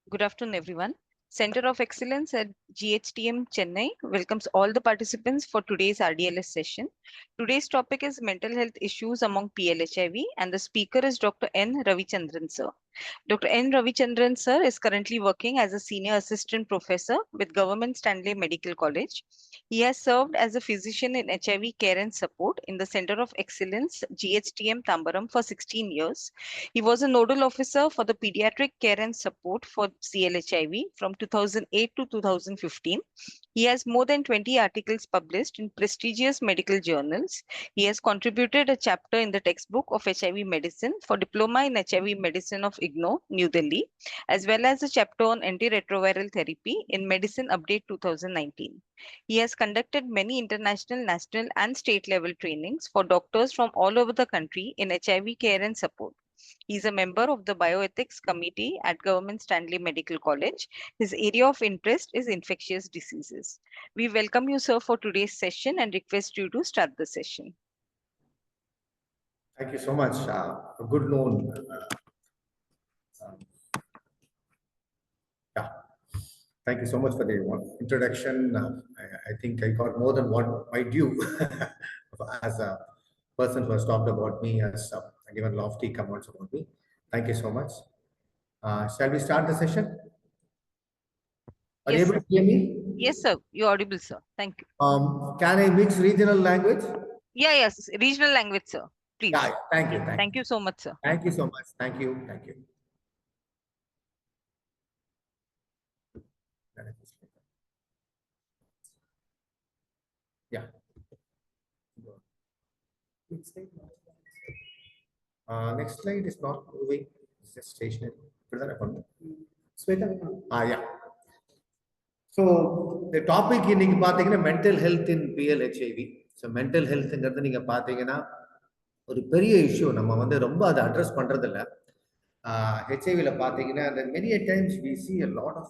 Good afternoon, everyone. Center of Excellence at GHTM Chennai welcomes all the participants for today's RDLS session. Today's topic is mental health issues among PLHIV, and the speaker is Dr. N. Ravichandran, sir. Dr. N. Ravichandran, sir, is currently working as a senior assistant professor with Government Stanley Medical College. He has served as a physician in HIV care and support in the Center of Excellence, GHTM Tambaram, for 16 years. He was a nodal officer for the pediatric care and support for CLHIV from 2008 to 2015. He has more than 20 articles published in prestigious medical journals. He has contributed a chapter in the textbook of HIV medicine for Diploma in HIV medicine of IGNOU, New Delhi, as well as a chapter on antiretroviral therapy in Medicine Update 2019. He has conducted many international, national, and state level trainings for doctors from all over the country in HIV care and support. He is a member of the Bioethics Committee at Government Stanley Medical College. His area of interest is infectious diseases. We welcome you, sir, for today's session and request you to start the session. Thank you so much. A good known. Yeah. Thank you so much for the introduction. I think I got more than what my due as a person who has talked about me, has given lofty comments about me. Thank you so much. Shall we start the session? Are you Yes, able sir. to hear me? Yes, sir. You're audible, sir. Thank you. Can I mix regional language? Yeah, yes. Regional language, sir. Please. Yeah, thank you. Thank you so much, sir. Thank you so much. Thank you. Thank you. Yeah. Next slide is not moving. It's just stationary. Yeah. So the topic இன்னைக்கு பாத்தீங்கன்னா mental health in PLHIV. So mental healthங்கிறது நீங்க பாத்தீங்கன்னா ஒரு பெரிய issue. நம்ம வந்து ரொம்ப அதை அட்ரஸ் பண்றது இல்ல. ஹெச்ஐவில பாத்தீங்கன்னா many a times we see a lot of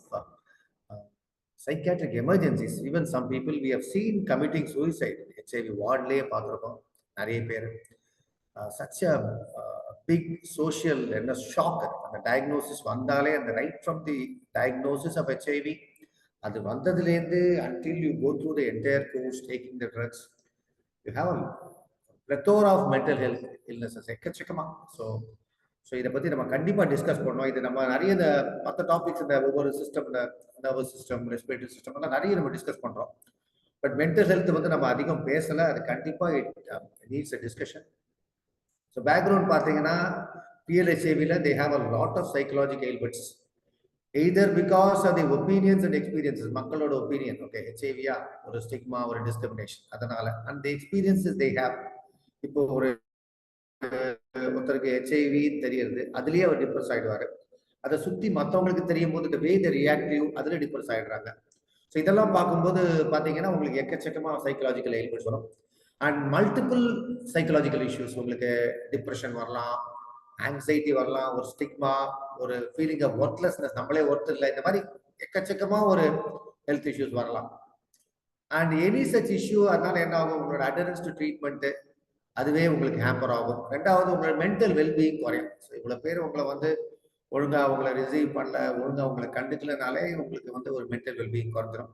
psychiatric emergencies. Even some people we have seen committing suicide. HIV வார்ட்லயே பார்த்திருக்கோம் நிறைய பேர். Such a big social shock. The diagnosis வந்தாலே அந்த right from the diagnosis of HIV அது வந்ததுலேருந்து until you go through the entire course taking the drugs, you have a plethora of mental health illnesses எக்கச்சக்கமா. So இதை பற்றி நம்ம கண்டிப்பாக discuss பண்ணோம். இது நம்ம நிறைய இந்த மற்ற டாபிக்ஸ் இந்த ஒவ்வொரு சிஸ்டம், இந்த நர்வஸ் சிஸ்டம், ரெஸ்பிரேட்டரி சிஸ்டம் எல்லாம் நிறைய நம்ம டிஸ்கஸ் பண்ணுறோம். பட் மென்டல் ஹெல்த் வந்து நம்ம அதிகம் பேசலை. அது கண்டிப்பாக it needs a discussion. So background பார்த்தீங்கன்னா PLHIVல they have a lot of psychological ailments. Either because of the opinions and experiences, மக்களோட ஒப்பீனியன், ஓகே ஹெச்ஐவியா ஒரு ஸ்டிக்மா, ஒரு டிஸ்கிரிமினேஷன், அதனால and the experiences they have. இப்போ ஒருத்தருக்கு ஹெச்ஐவி தெரியுது, அதுலயே அவர் டிப்ரெஸ் ஆயிடுவாரு. அதை சுத்தி மற்றவங்களுக்கு தெரியும் போது இந்த வே த ரியாக்டிவ் அதுல டிப்ரெஸ் ஆயிடுறாங்க. ஸோ இதெல்லாம் பார்க்கும்போது பார்த்தீங்கன்னா உங்களுக்கு எக்கச்சக்கமா சைக்கலாஜிக்கல் எலிமெண்ட்ஸ் வரும். And multiple psychological issues. உங்களுக்கு டிப்ரெஷன் வரலாம், ஆங்ஸைட்டி வரலாம், ஒரு ஸ்டிக்மா, ஒரு ஃபீலிங் ஆஃப் ஒர்த்லெஸ்னஸ், நம்மளே ஒர்த் இல்லை, இந்த மாதிரி எக்கச்சக்கமா ஒரு ஹெல்த் இஷ்யூஸ் வரலாம். அண்ட் எனி சச் இஷ்யூ அதனால என்ன ஆகும், உங்களோட அடரன்ஸ் டு ட்ரீட்மெண்ட் அதுவே உங்களுக்கு ஹேம்பர் ஆகும். ரெண்டாவது உங்களோட மென்டல் வெல்பீயிங் குறையும். ஸோ இவ்வளோ பேர் உங்களை வந்து ஒழுங்கா உங்களை ரிசீவ் பண்ணல, ஒழுங்கா உங்களை கண்டுக்கலனாலே உங்களுக்கு வந்து ஒரு மென்டல் வெல்பீயிங் குறைஞ்சிடும்.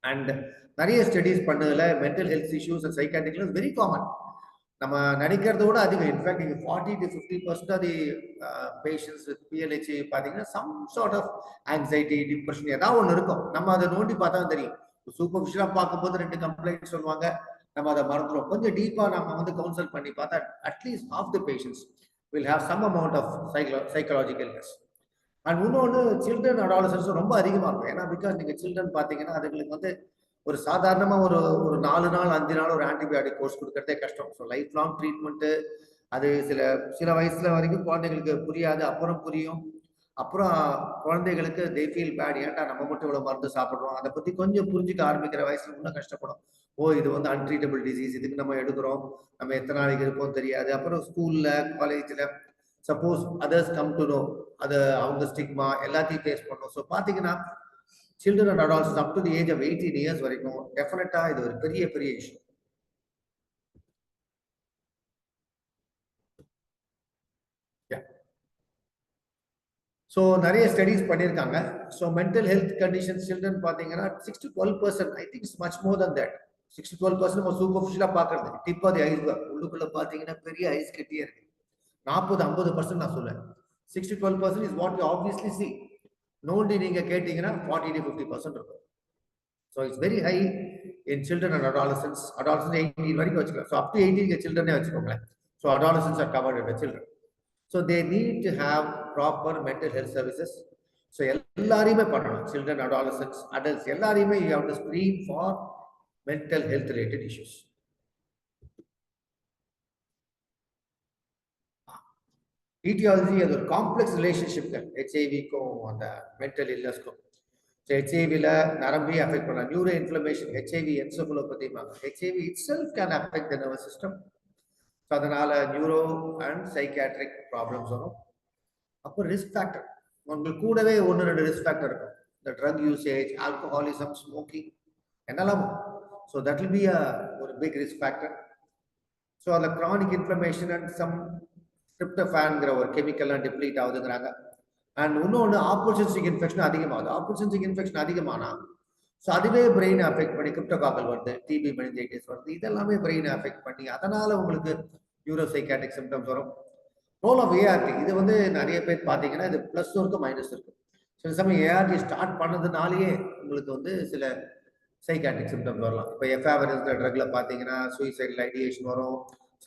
அண்ட் நிறைய ஸ்டடீஸ் பண்ணதுல mental health issues and psychiatric very common. நம்ம நினைக்கிறத விட அதிகம். இன்ஃபேக்ட் நீங்க 40 to 50% of the patients with PLHI பார்த்தீங்கன்னா some sort of anxiety, depression ஏதாவது ஒன்று இருக்கும். நம்ம அதை நோண்டி பார்த்தா தெரியும். சூப்பர்ஃபிஷியலா பார்க்கும்போது 2 கம்ப்ளைண்ட் சொல்லுவாங்க, நம்ம அதை மறந்துடும். கொஞ்சம் டீப்பா நம்ம வந்து கவுன்சில் பண்ணி பார்த்தா at least half the patients will have some amount of psychological illness. And இன்னொன்று சில்ட்ரன் அடாலசன்ஸும் ரொம்ப அதிகமாக இருக்கும். ஏன்னா பிகாஸ் நீங்கள் சில்ட்ரன் பார்த்தீங்கன்னா அதுங்களுக்கு வந்து ஒரு சாதாரணமாக ஒரு 4 நாள் 5 நாள் ஒரு ஆன்டிபயோட்டிக் கோர்ஸ் கொடுக்கறதே கஷ்டம். ஸோ லைஃப் லாங் ட்ரீட்மெண்ட்டு அது சில வயசுல வரைக்கும் குழந்தைங்களுக்கு புரியாது, அப்புறம் புரியும். அப்புறம் குழந்தைகளுக்கு தே ஃபீல் பேட், ஏன்டா நம்ம மட்டும் இவ்வளோ மருந்து சாப்பிட்றோம், அதை பற்றி கொஞ்சம் புரிஞ்சுக்க ஆரம்பிக்கிற வயசுல இன்னும் கஷ்டப்படும். ஓ இது வந்து அன்ட்ரீட்டபிள் டிசீஸ், இதுக்கு நம்ம எடுக்கிறோம், நம்ம எத்தனை நாளைக்கு இருப்போம் தெரியாது. அப்புறம் ஸ்கூலில் காலேஜில் suppose others come to know, அது அவங்க ஸ்டிக்மா எல்லாத்தையும் ஃபேஸ் பண்ணணும். ஸோ பார்த்தீங்கன்னா children and adults up to the age of 18 years வரைக்கும் டெஃபினட்டா இது ஒரு பெரிய இஷ்யூ. ஸோ நிறைய ஸ்டடீஸ் பண்ணியிருக்காங்க. So mental health conditions children பார்த்தீங்கன்னா 6 to 12%, I think it's much more than that. 6 to 12% நம்ம சூப்பர்ஃபிஷியலாக பார்க்கறது. Tip of the iceberg. உள்ளுக்குள்ள பார்த்தீங்கன்னா பெரிய ஐஸ் கட்டியே இருக்கு. 40-50% நான் சொல்லுவேன். 6 to 12% is what you obviously C. நோண்டி நீங்க கேட்டீங்கன்னா 40 to 50% இருக்கும். So it's very high in children and adolescence. Adolescence 18 வரைக்கும் வச்சுக்கலாம். ஸோ அப் டு 18 சில்ட்ரனே வச்சுக்கோங்களேன். So adolescence R covert under children. So they need to have proper mental health services. So எல்லாரையுமே பண்ணணும். Children, adolescents, adults, எல்லாரையுமே you have to screen for mental health related issues. Etiology அது ஒரு complex ரிலேஷன்ஷிப்கள் ஹெச்ஐவிக்கும் அந்த mental இல்னஸ்க்கும். So ஹெச்ஐவியில் நரம்பி அஃபெக்ட் பண்ணலாம். Neuro inflammation, HIV encephalopathy, HIV itself can affect the nervous system. So அதனால நியூரோ அண்ட் சைக்காட்ரிக் ப்ராப்ளம்ஸ் வரும். அப்போ ரிஸ்க் ஃபேக்டர் உங்களுக்கு கூடவே 1-2 ரிஸ்க் ஃபேக்டர் இருக்கும். இந்த ட்ரக் யூசேஜ், ஆல்கஹாலிசம், ஸ்மோக்கிங் என்னெல்லாம். ஸோ தட் வில் பி ஒரு பிக் ரிஸ்க் ஃபேக்டர். ஸோ அதில் க்ரானிக் இன்ஃப்ளமேஷன் அண்ட் சம் ட்ரிப்டோஃபான்ங்கிற ஒரு கெமிக்கல்லாம் டிப்ளீட் ஆகுதுங்கிறாங்க. அண்ட் இன்னொன்று ஆப்பர்ச்சுனிஸ்டிக் இன்ஃபெக்ஷன் அதிகமாகுது. ஆப்பர்ச்சுனிஸ்டிக் இன்ஃபெக்ஷன் அதிகமானா ஸோ அதுவே பிரெயினை அஃபெக்ட் பண்ணி கிரிப்டோகாக்கல் வருது, டிபி மெனிஞ்சைட்டிஸ் வருது, இதெல்லாமே பிரெயினை அஃபெக்ட் பண்ணி அதனால உங்களுக்கு நியூரோசைக்காட்டிக் சிம்டம்ஸ் வரும். ரோல் ஆஃப் ஏஆர்டி இது வந்து நிறைய பேர் பார்த்தீங்கன்னா இது ப்ளஸ் இருக்கு மைனஸ் இருக்கு. சில சமயம் ஏஆர்டி ஸ்டார்ட் பண்ணதுனாலேயே உங்களுக்கு வந்து சில சைக்காட்டிக் சிம்டம்ஸ் வரலாம். இப்போ எஃப்ஆவரன்ஸ் ட்ரக்ல பார்த்தீங்கன்னா சூசைடல் ஐடியேஷன் வரும்,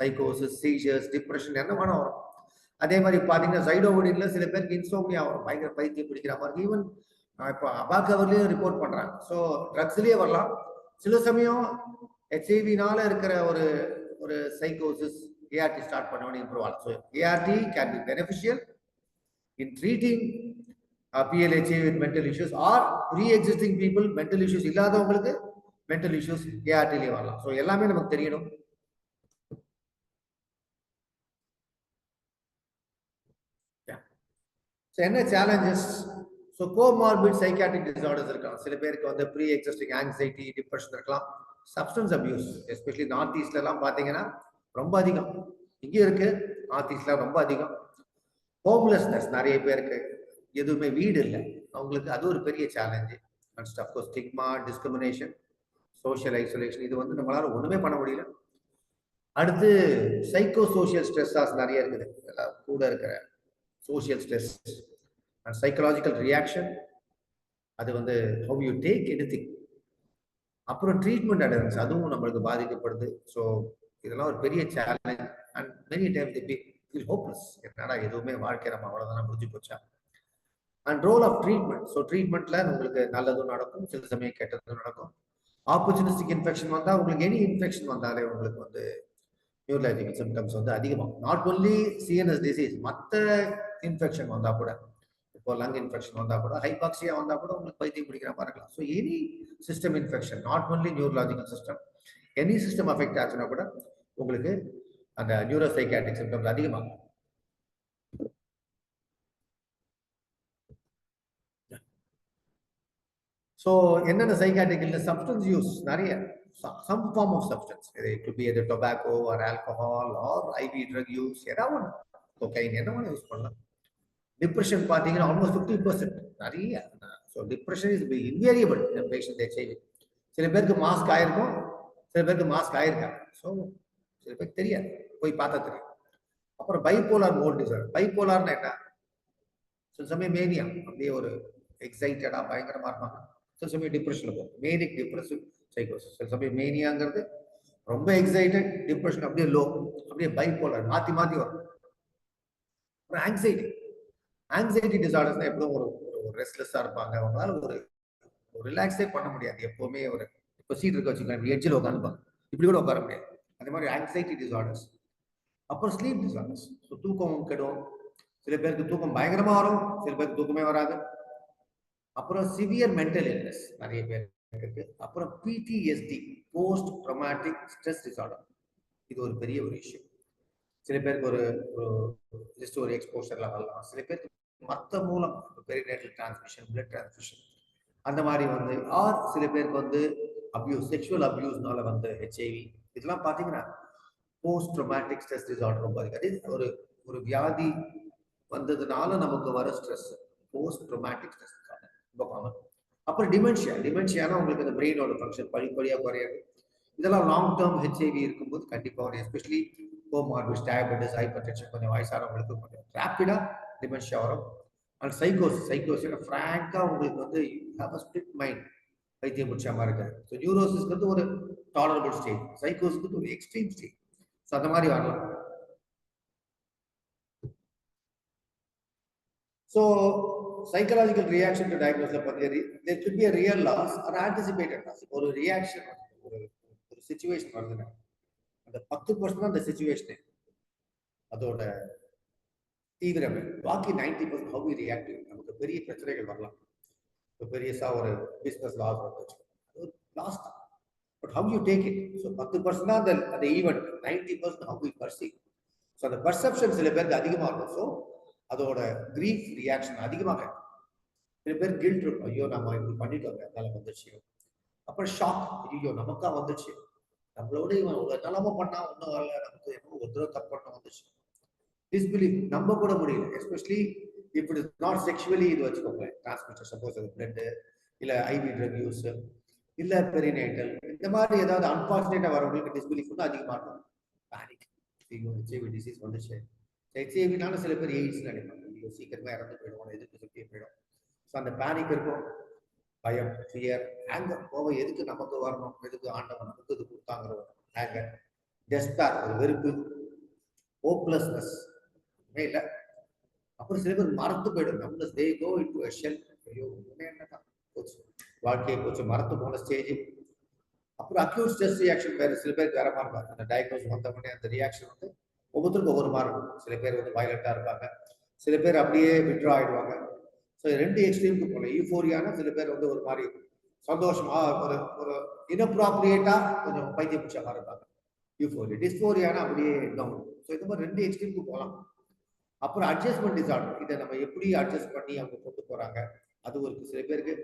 சைக்கோசிஸ், சீஜர்ஸ், டிப்ரெஷன் என்ன வேணா வரும். அதே மாதிரி பார்த்தீங்கன்னா சைடோவுடின்ல சில பேருக்கு இன்சோம்னியா வரும், பயங்கர பைத்தியம் பிடிக்கிற மாதிரி. ஈவன் இப்போ அபாக்கவர்லேயும் ரிப்போர்ட் பண்றாங்க. ஸோ ட்ரக்ஸ்லேயே வரலாம். சில சமயம் ஹெச்ஐவினால இருக்கிற ஒரு ஒரு சைக்கோசிஸ் ART start பண்ணி improve ஆகும். So ART can be beneficial in treating PLHA with mental issues or pre-existing people mental issues இல்லாதவங்களுக்கு mental issues ART லே வரலாம். So எல்லாமே நமக்கு தெரியணும். So என்ன challenges? So comorbid psychiatric disorders இருக்கலாம். சில பேருக்கு வந்து pre-existing anxiety, depression இருக்கலாம். Substance abuse, especially north eastல எல்லாம் பாத்தீங்கன்னா ரொம்ப அதிகம். இங்கே இருக்கு, நார்த் ஈஸ்ட்ல ரொம்ப அதிகம். ஹோம்லெஸ்னஸ் நிறைய பேருக்கு, எதுவுமே வீடு இல்லை அவங்களுக்கு, அது ஒரு பெரிய challenge. And of course stigma, discrimination, social isolation, இது வந்து நம்மளால ஒண்ணுமே பண்ண முடியல. அடுத்து சைக்கோ சோஷியல் ஸ்ட்ரெஸ்ஸாஸ் நிறைய இருக்குது. கூட இருக்கிற social stress and psychological reaction, அது வந்து ஹவ் யூ டேக் எனிதிங். அப்புறம் ட்ரீட்மெண்ட் அடர்னஸ், அதுவும் நம்மளுக்கு பாதிக்கப்படுது. ஸோ இதெல்லாம் ஒரு பெரிய challenge. And many time the feel hopeless. என்னடா எதுவுமே வாழ்க்கை நம்ம அவ்வளோதான் முடிஞ்சு போச்சா. And role of treatment. So ட்ரீட்மெண்ட்ல உங்களுக்கு நல்லதும் நடக்கும், சில சமயம் கெட்டதும் நடக்கும். ஆப்பர்ச்சுனிஸ்டிக் இன்ஃபெக்ஷன் வந்தால், உங்களுக்கு எனி இன்ஃபெக்ஷன் வந்தாலே உங்களுக்கு வந்து நியூரலாஜிக்கல் சிம்டம்ஸ் வந்து அதிகமாகும். நாட் ஒன்லி சிஎன்எஸ் டிசீஸ், மற்ற இன்ஃபெக்ஷன் வந்தால் கூட, இப்போ லங் இன்ஃபெக்ஷன் வந்தால் கூட, ஹைபாக்சியா வந்தால் கூட உங்களுக்கு பைத்தியம் பிடிக்கிற மாதிரி இருக்கலாம். So any system infection, not only neurological system, any system affect ஆச்சுன்னா கூட உங்களுக்கு அந்த நியூரோசைக்காட்ரிக் சிம்டம்ஸ் அதிகமாகும். ஸோ என்னென்ன சைக்காட்ரிக் இல்லை, சப்ஸ்டன்ஸ் யூஸ் நிறைய, some form of substance, it could be either tobacco or alcohol or IV drug use, ஏதாவது ஒன்று, கொக்கைன் என்ன வேணும் யூஸ் பண்ணலாம். டிப்ரெஷன் பார்த்தீங்கன்னா ஆல்மோஸ்ட் 50% நிறைய. So depression is invariable in patient HIV. சில பேருக்கு மாஸ்க் ஆயிருக்கும், சில பேருக்கு மாஸ்க் ஆயிருக்காங்க. ஸோ சில பேருக்கு தெரியாது, போய் பார்த்தா தெரியும். அப்புறம் பைபோலார் மோட் டிசார்டர். பைபோலார்னா என்ன? சில சமயம் மேனியா, அப்படியே ஒரு எக்ஸைட்டடா பயங்கரமா இருப்பாங்க. சில சமயம் டிப்ரெஷன்ல போகும், மேனிக் டிப்ரெசிவ் சைக்கோசிஸ். சில சமயம் மேனியாங்கிறது ரொம்ப எக்ஸைட்டட், டிப்ரெஷன் அப்படியே லோ, அப்படியே பைபோலார் மாத்தி மாத்தி வரும். அப்புறம் ஆங்ஸைட்டி. ஆங்ஸைட்டி டிசார்டர்ஸ்னா எப்படியும் ஒரு ரெஸ்ட்லெஸ்ஸா இருப்பாங்க, அவங்களால ஒரு ரிலாக்ஸே பண்ண முடியாது. எப்பவுமே ஒரு இப்போ சீட் இருக்க வச்சுக்கலாம், எட்ஜில் உட்காந்துப்பாங்க, இப்படி கூட உட்கார முடியாது. அதே மாதிரி ஆங்ஸைட்டி டிசார்டர்ஸ். அப்புறம் ஸ்லீப் டிசார்டர்ஸ். ஸோ தூக்கம் கெடும், சில பேருக்கு தூக்கம் பயங்கரமா வரும், சில பேருக்கு தூக்கமே வராது. அப்புறம் சிவியர் மென்டல் இல்னஸ் நிறைய பேருக்கு இருக்கு. அப்புறம் பிடிஎஸ்டி, போஸ்ட் ட்ராமாட்டிக் ஸ்ட்ரெஸ் டிசார்டர், இது ஒரு பெரிய ஒரு இஷ்யூ. சில பேருக்கு ஒரு ஜஸ்ட் ஒரு எக்ஸ்போஷர்ல வரலாம், சில பேருக்கு மற்ற மூலம் பெரிநேட்டல் டிரான்ஸ்மிஷன், பிளட் டிரான்ஸ்மிஷன் அந்த மாதிரி வந்து, ஆர் சில பேருக்கு வந்து அபியூஸ், செக்ஷுவல் அபியூஸ்னால வந்து ஹெச்ஐவி. இதெல்லாம் பார்த்தீங்கன்னா போஸ்ட் ட்ராமாட்டிக் ஸ்ட்ரெஸ் டிசார்டர் ரொம்ப அதிகம். ஒரு வியாதி வந்ததுனால நமக்கு வர stress, post traumatic stress disorder ரொம்ப காமன். அப்புறம் டிமென்ஷியானா உங்களுக்கு அந்த பிரெயினோட ஃபங்க்ஷன் படிப்படியாக குறையாது. இதெல்லாம் லாங் டேர்ம் ஹெச்ஐவி இருக்கும்போது கண்டிப்பாக எஸ்பெஷலி கோமார்பிஸ், டயபெட்டிஸ், ஹைப்பர் டென்ஷன் கொஞ்சம் வயசானவங்களுக்கு கொஞ்சம் ரேப்பிடா டிமென்ஷியா வரும். அண்ட் சைக்கோசிஸ் ஃப்ராங்கா உங்களுக்கு வந்து ஸ்பிளிட் மைண்ட், பைத்தியம் பிடிச்ச மாதிரி இருக்காது. ஸோ நியூரோசிஸ்க்கு ஒரு டாலரபிள் ஸ்டேஜ், சைக்கோசிஸ்க்கு ஒரு எக்ஸ்ட்ரீம் ஸ்டேஜ். ஸோ அந்த மாதிரி வரலாம். So psychological reaction to diagnosis பத்தி there could be a real loss or anticipated loss. ஒரு ரியாக்ஷன் ஒரு சிச்சுவேஷன் வருதுன்னா அந்த 10% அந்த சிச்சுவேஷன் அதோட தீவிரமே, பாக்கி 90% how we react. நமக்கு பெரிய பிரச்சனைகள் வரலாம். இப்போ பெரியசா ஒரு பிசினஸ் லாஸ் வந்துச்சு, லாஸ் தான். But how you take it. So 10% தான் அந்த event, 90% how we perceive. So அந்த பர்செப்ஷன் சில பேருக்கு அதிகமாக இருக்கும். ஸோ அதோட கிரீஃப் ரியாக்ஷன் அதிகமாக. சில பேர் கில்ட் இருக்கும், ஐயோ நம்ம இப்படி பண்ணிட்டோங்க அதனால வந்துச்சு. அப்புறம் ஷாக், ஐயோ நமக்கா வந்துச்சு, நம்மளோட இவன் ஒரு நிலம பண்ணா ஒன்றும் வரல, நமக்கு என்ன ஒரு தடவை தப்பு பண்ண வந்துச்சு. டிஸ்பிலீவ், நம்ப கூட முடியல. எஸ்பெஷலி இப் இட் இஸ் நாட் செக்ஷுவலி இது வச்சுக்கோங்க, டிரான்ஸ்மிட்டர், சப்போஸ் அது பிளட் இல்ல ஐவி ட்ரக் யூஸ் இல்ல பெரினைட்டல், இந்த மாதிரி ஏதாவது அன்பார்ச்சுனேட்டா வரவங்களுக்கு டிஸ்பிலீஃப் வந்து அதிகமாக இருக்கும். பேனிக், ஹெச்ஐவி டிசீஸ் வந்துச்சு. ஹெச்ஐவினால சில பேர் எய்ட்ஸ் நினைப்பாங்க, சீக்கிரமா இறந்து போயிடும், எதிர்ப்பு சக்தியை போயிடும். ஸோ அந்த பேனிக் இருக்கும், பயம், ஃபியர், ஆங்கர், கோவம், எதுக்கு நமக்கு வரணும், எதுக்கு ஆண்டவன் நமக்கு இது கொடுத்தாங்கிற ஆங்கர், டெஸ்பேர், ஒரு வெறுப்பு, ஹோப்லெஸ்னஸ், இல்லை. அப்புறம் சில பேர் மறந்து போயிடும், நம்ம தே கோ இன்டு எ ஷெல், ஐயோ என்னடா போச்சு, வாழ்க்கையை போச்சு, மறந்து போன ஸ்டேஜ். அப்புறம் அக்யூட் ஸ்ட்ரெஸ் ரியாக்ஷன் வேறு சில பேருக்கு வேற மாதிரி இருப்பாங்க. அந்த டயக்னோஸ் வந்தவொடனே அந்த ரியாக்ஷன் வந்து ஒவ்வொருத்தருக்கும் ஒவ்வொரு மாதிரி இருக்கும். சில பேர் வந்து வயலண்டா இருப்பாங்க, சில பேர் அப்படியே விட்ரா ஆயிடுவாங்க. ஸோ ரெண்டு எக்ஸ்ட்ரீமுக்கு போகல. யூஃபோரியானா சில பேர் வந்து ஒரு மாதிரி சந்தோஷமா ஒரு ஒரு இன்அப்ராப்ரியேட்டா கொஞ்சம் பைத்தியம் பிடிச்ச மாதிரி இருப்பாங்க யூஃபோரியா. டிஸ்போரியானா அப்படியே டவுன். ஸோ இந்த மாதிரி ரெண்டு எக்ஸ்ட்ரீமுக்கு போகலாம். அப்புறம் அட்ஜஸ்ட்மெண்ட் டிசார்டர், இதை நம்ம எப்படி அட்ஜஸ்ட் பண்ணி அவங்க கொண்டு போறாங்க அது ஒரு சில பேருக்கு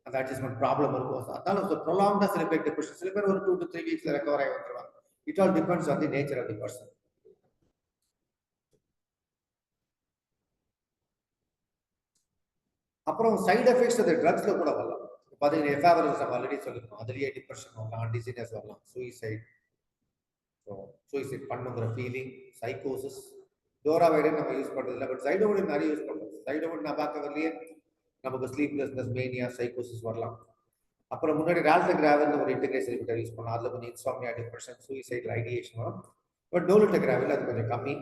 அந்த அட்ஜஸ்ட்மெண்ட் ப்ராப்ளம் இருக்கும். அதனால ப்ரொலாங்டா சில பேர் டிப்ரெஷன், சில பேர் ஒரு 2 to 3 வீக்ஸ்ல ரெக்கவர் ஆகி வந்துருவாங்க. It all depends on the nature of the person. அப்புறம் சைடு எஃபெக்ட்ஸ் அந்த ட்ரக்ஸ்ல கூட வரலாம். பார்த்தீங்கன்னா எஃபாவரன்ஸ் நம்ம ஆல்ரெடி சொல்லிருக்கோம், அதுலயே டிப்ரெஷன் வரலாம், டிசினஸ் வரலாம், சூசைட், சூசைட் பண்ணுங்கிற ஃபீலிங், சைக்கோசிஸ். டோராவைடன் நம்ம யூஸ் பண்றது இல்லை, பட் சைடோவைடன் நிறைய யூஸ் பண்றோம். சைடோவைடன் நான் பார்க்க வரலையே நமக்கு ஸ்லீப்லெஸ்னஸ், மேனியா, சைக்கோசிஸ் வரலாம். அப்புறம் முன்னாடி ரால்டகிராவல் ஒரு இன்டெகிரேஸ் இன்ஹிபிட்டர் யூஸ் பண்ணலாம், அதுல கொஞ்சம் இன்சாம்னியா, டிப்ரெஷன், சூசைட், ஐடியேஷன் வரும். பட் டோலுடகிராவல் அது கொஞ்சம் கம்மி.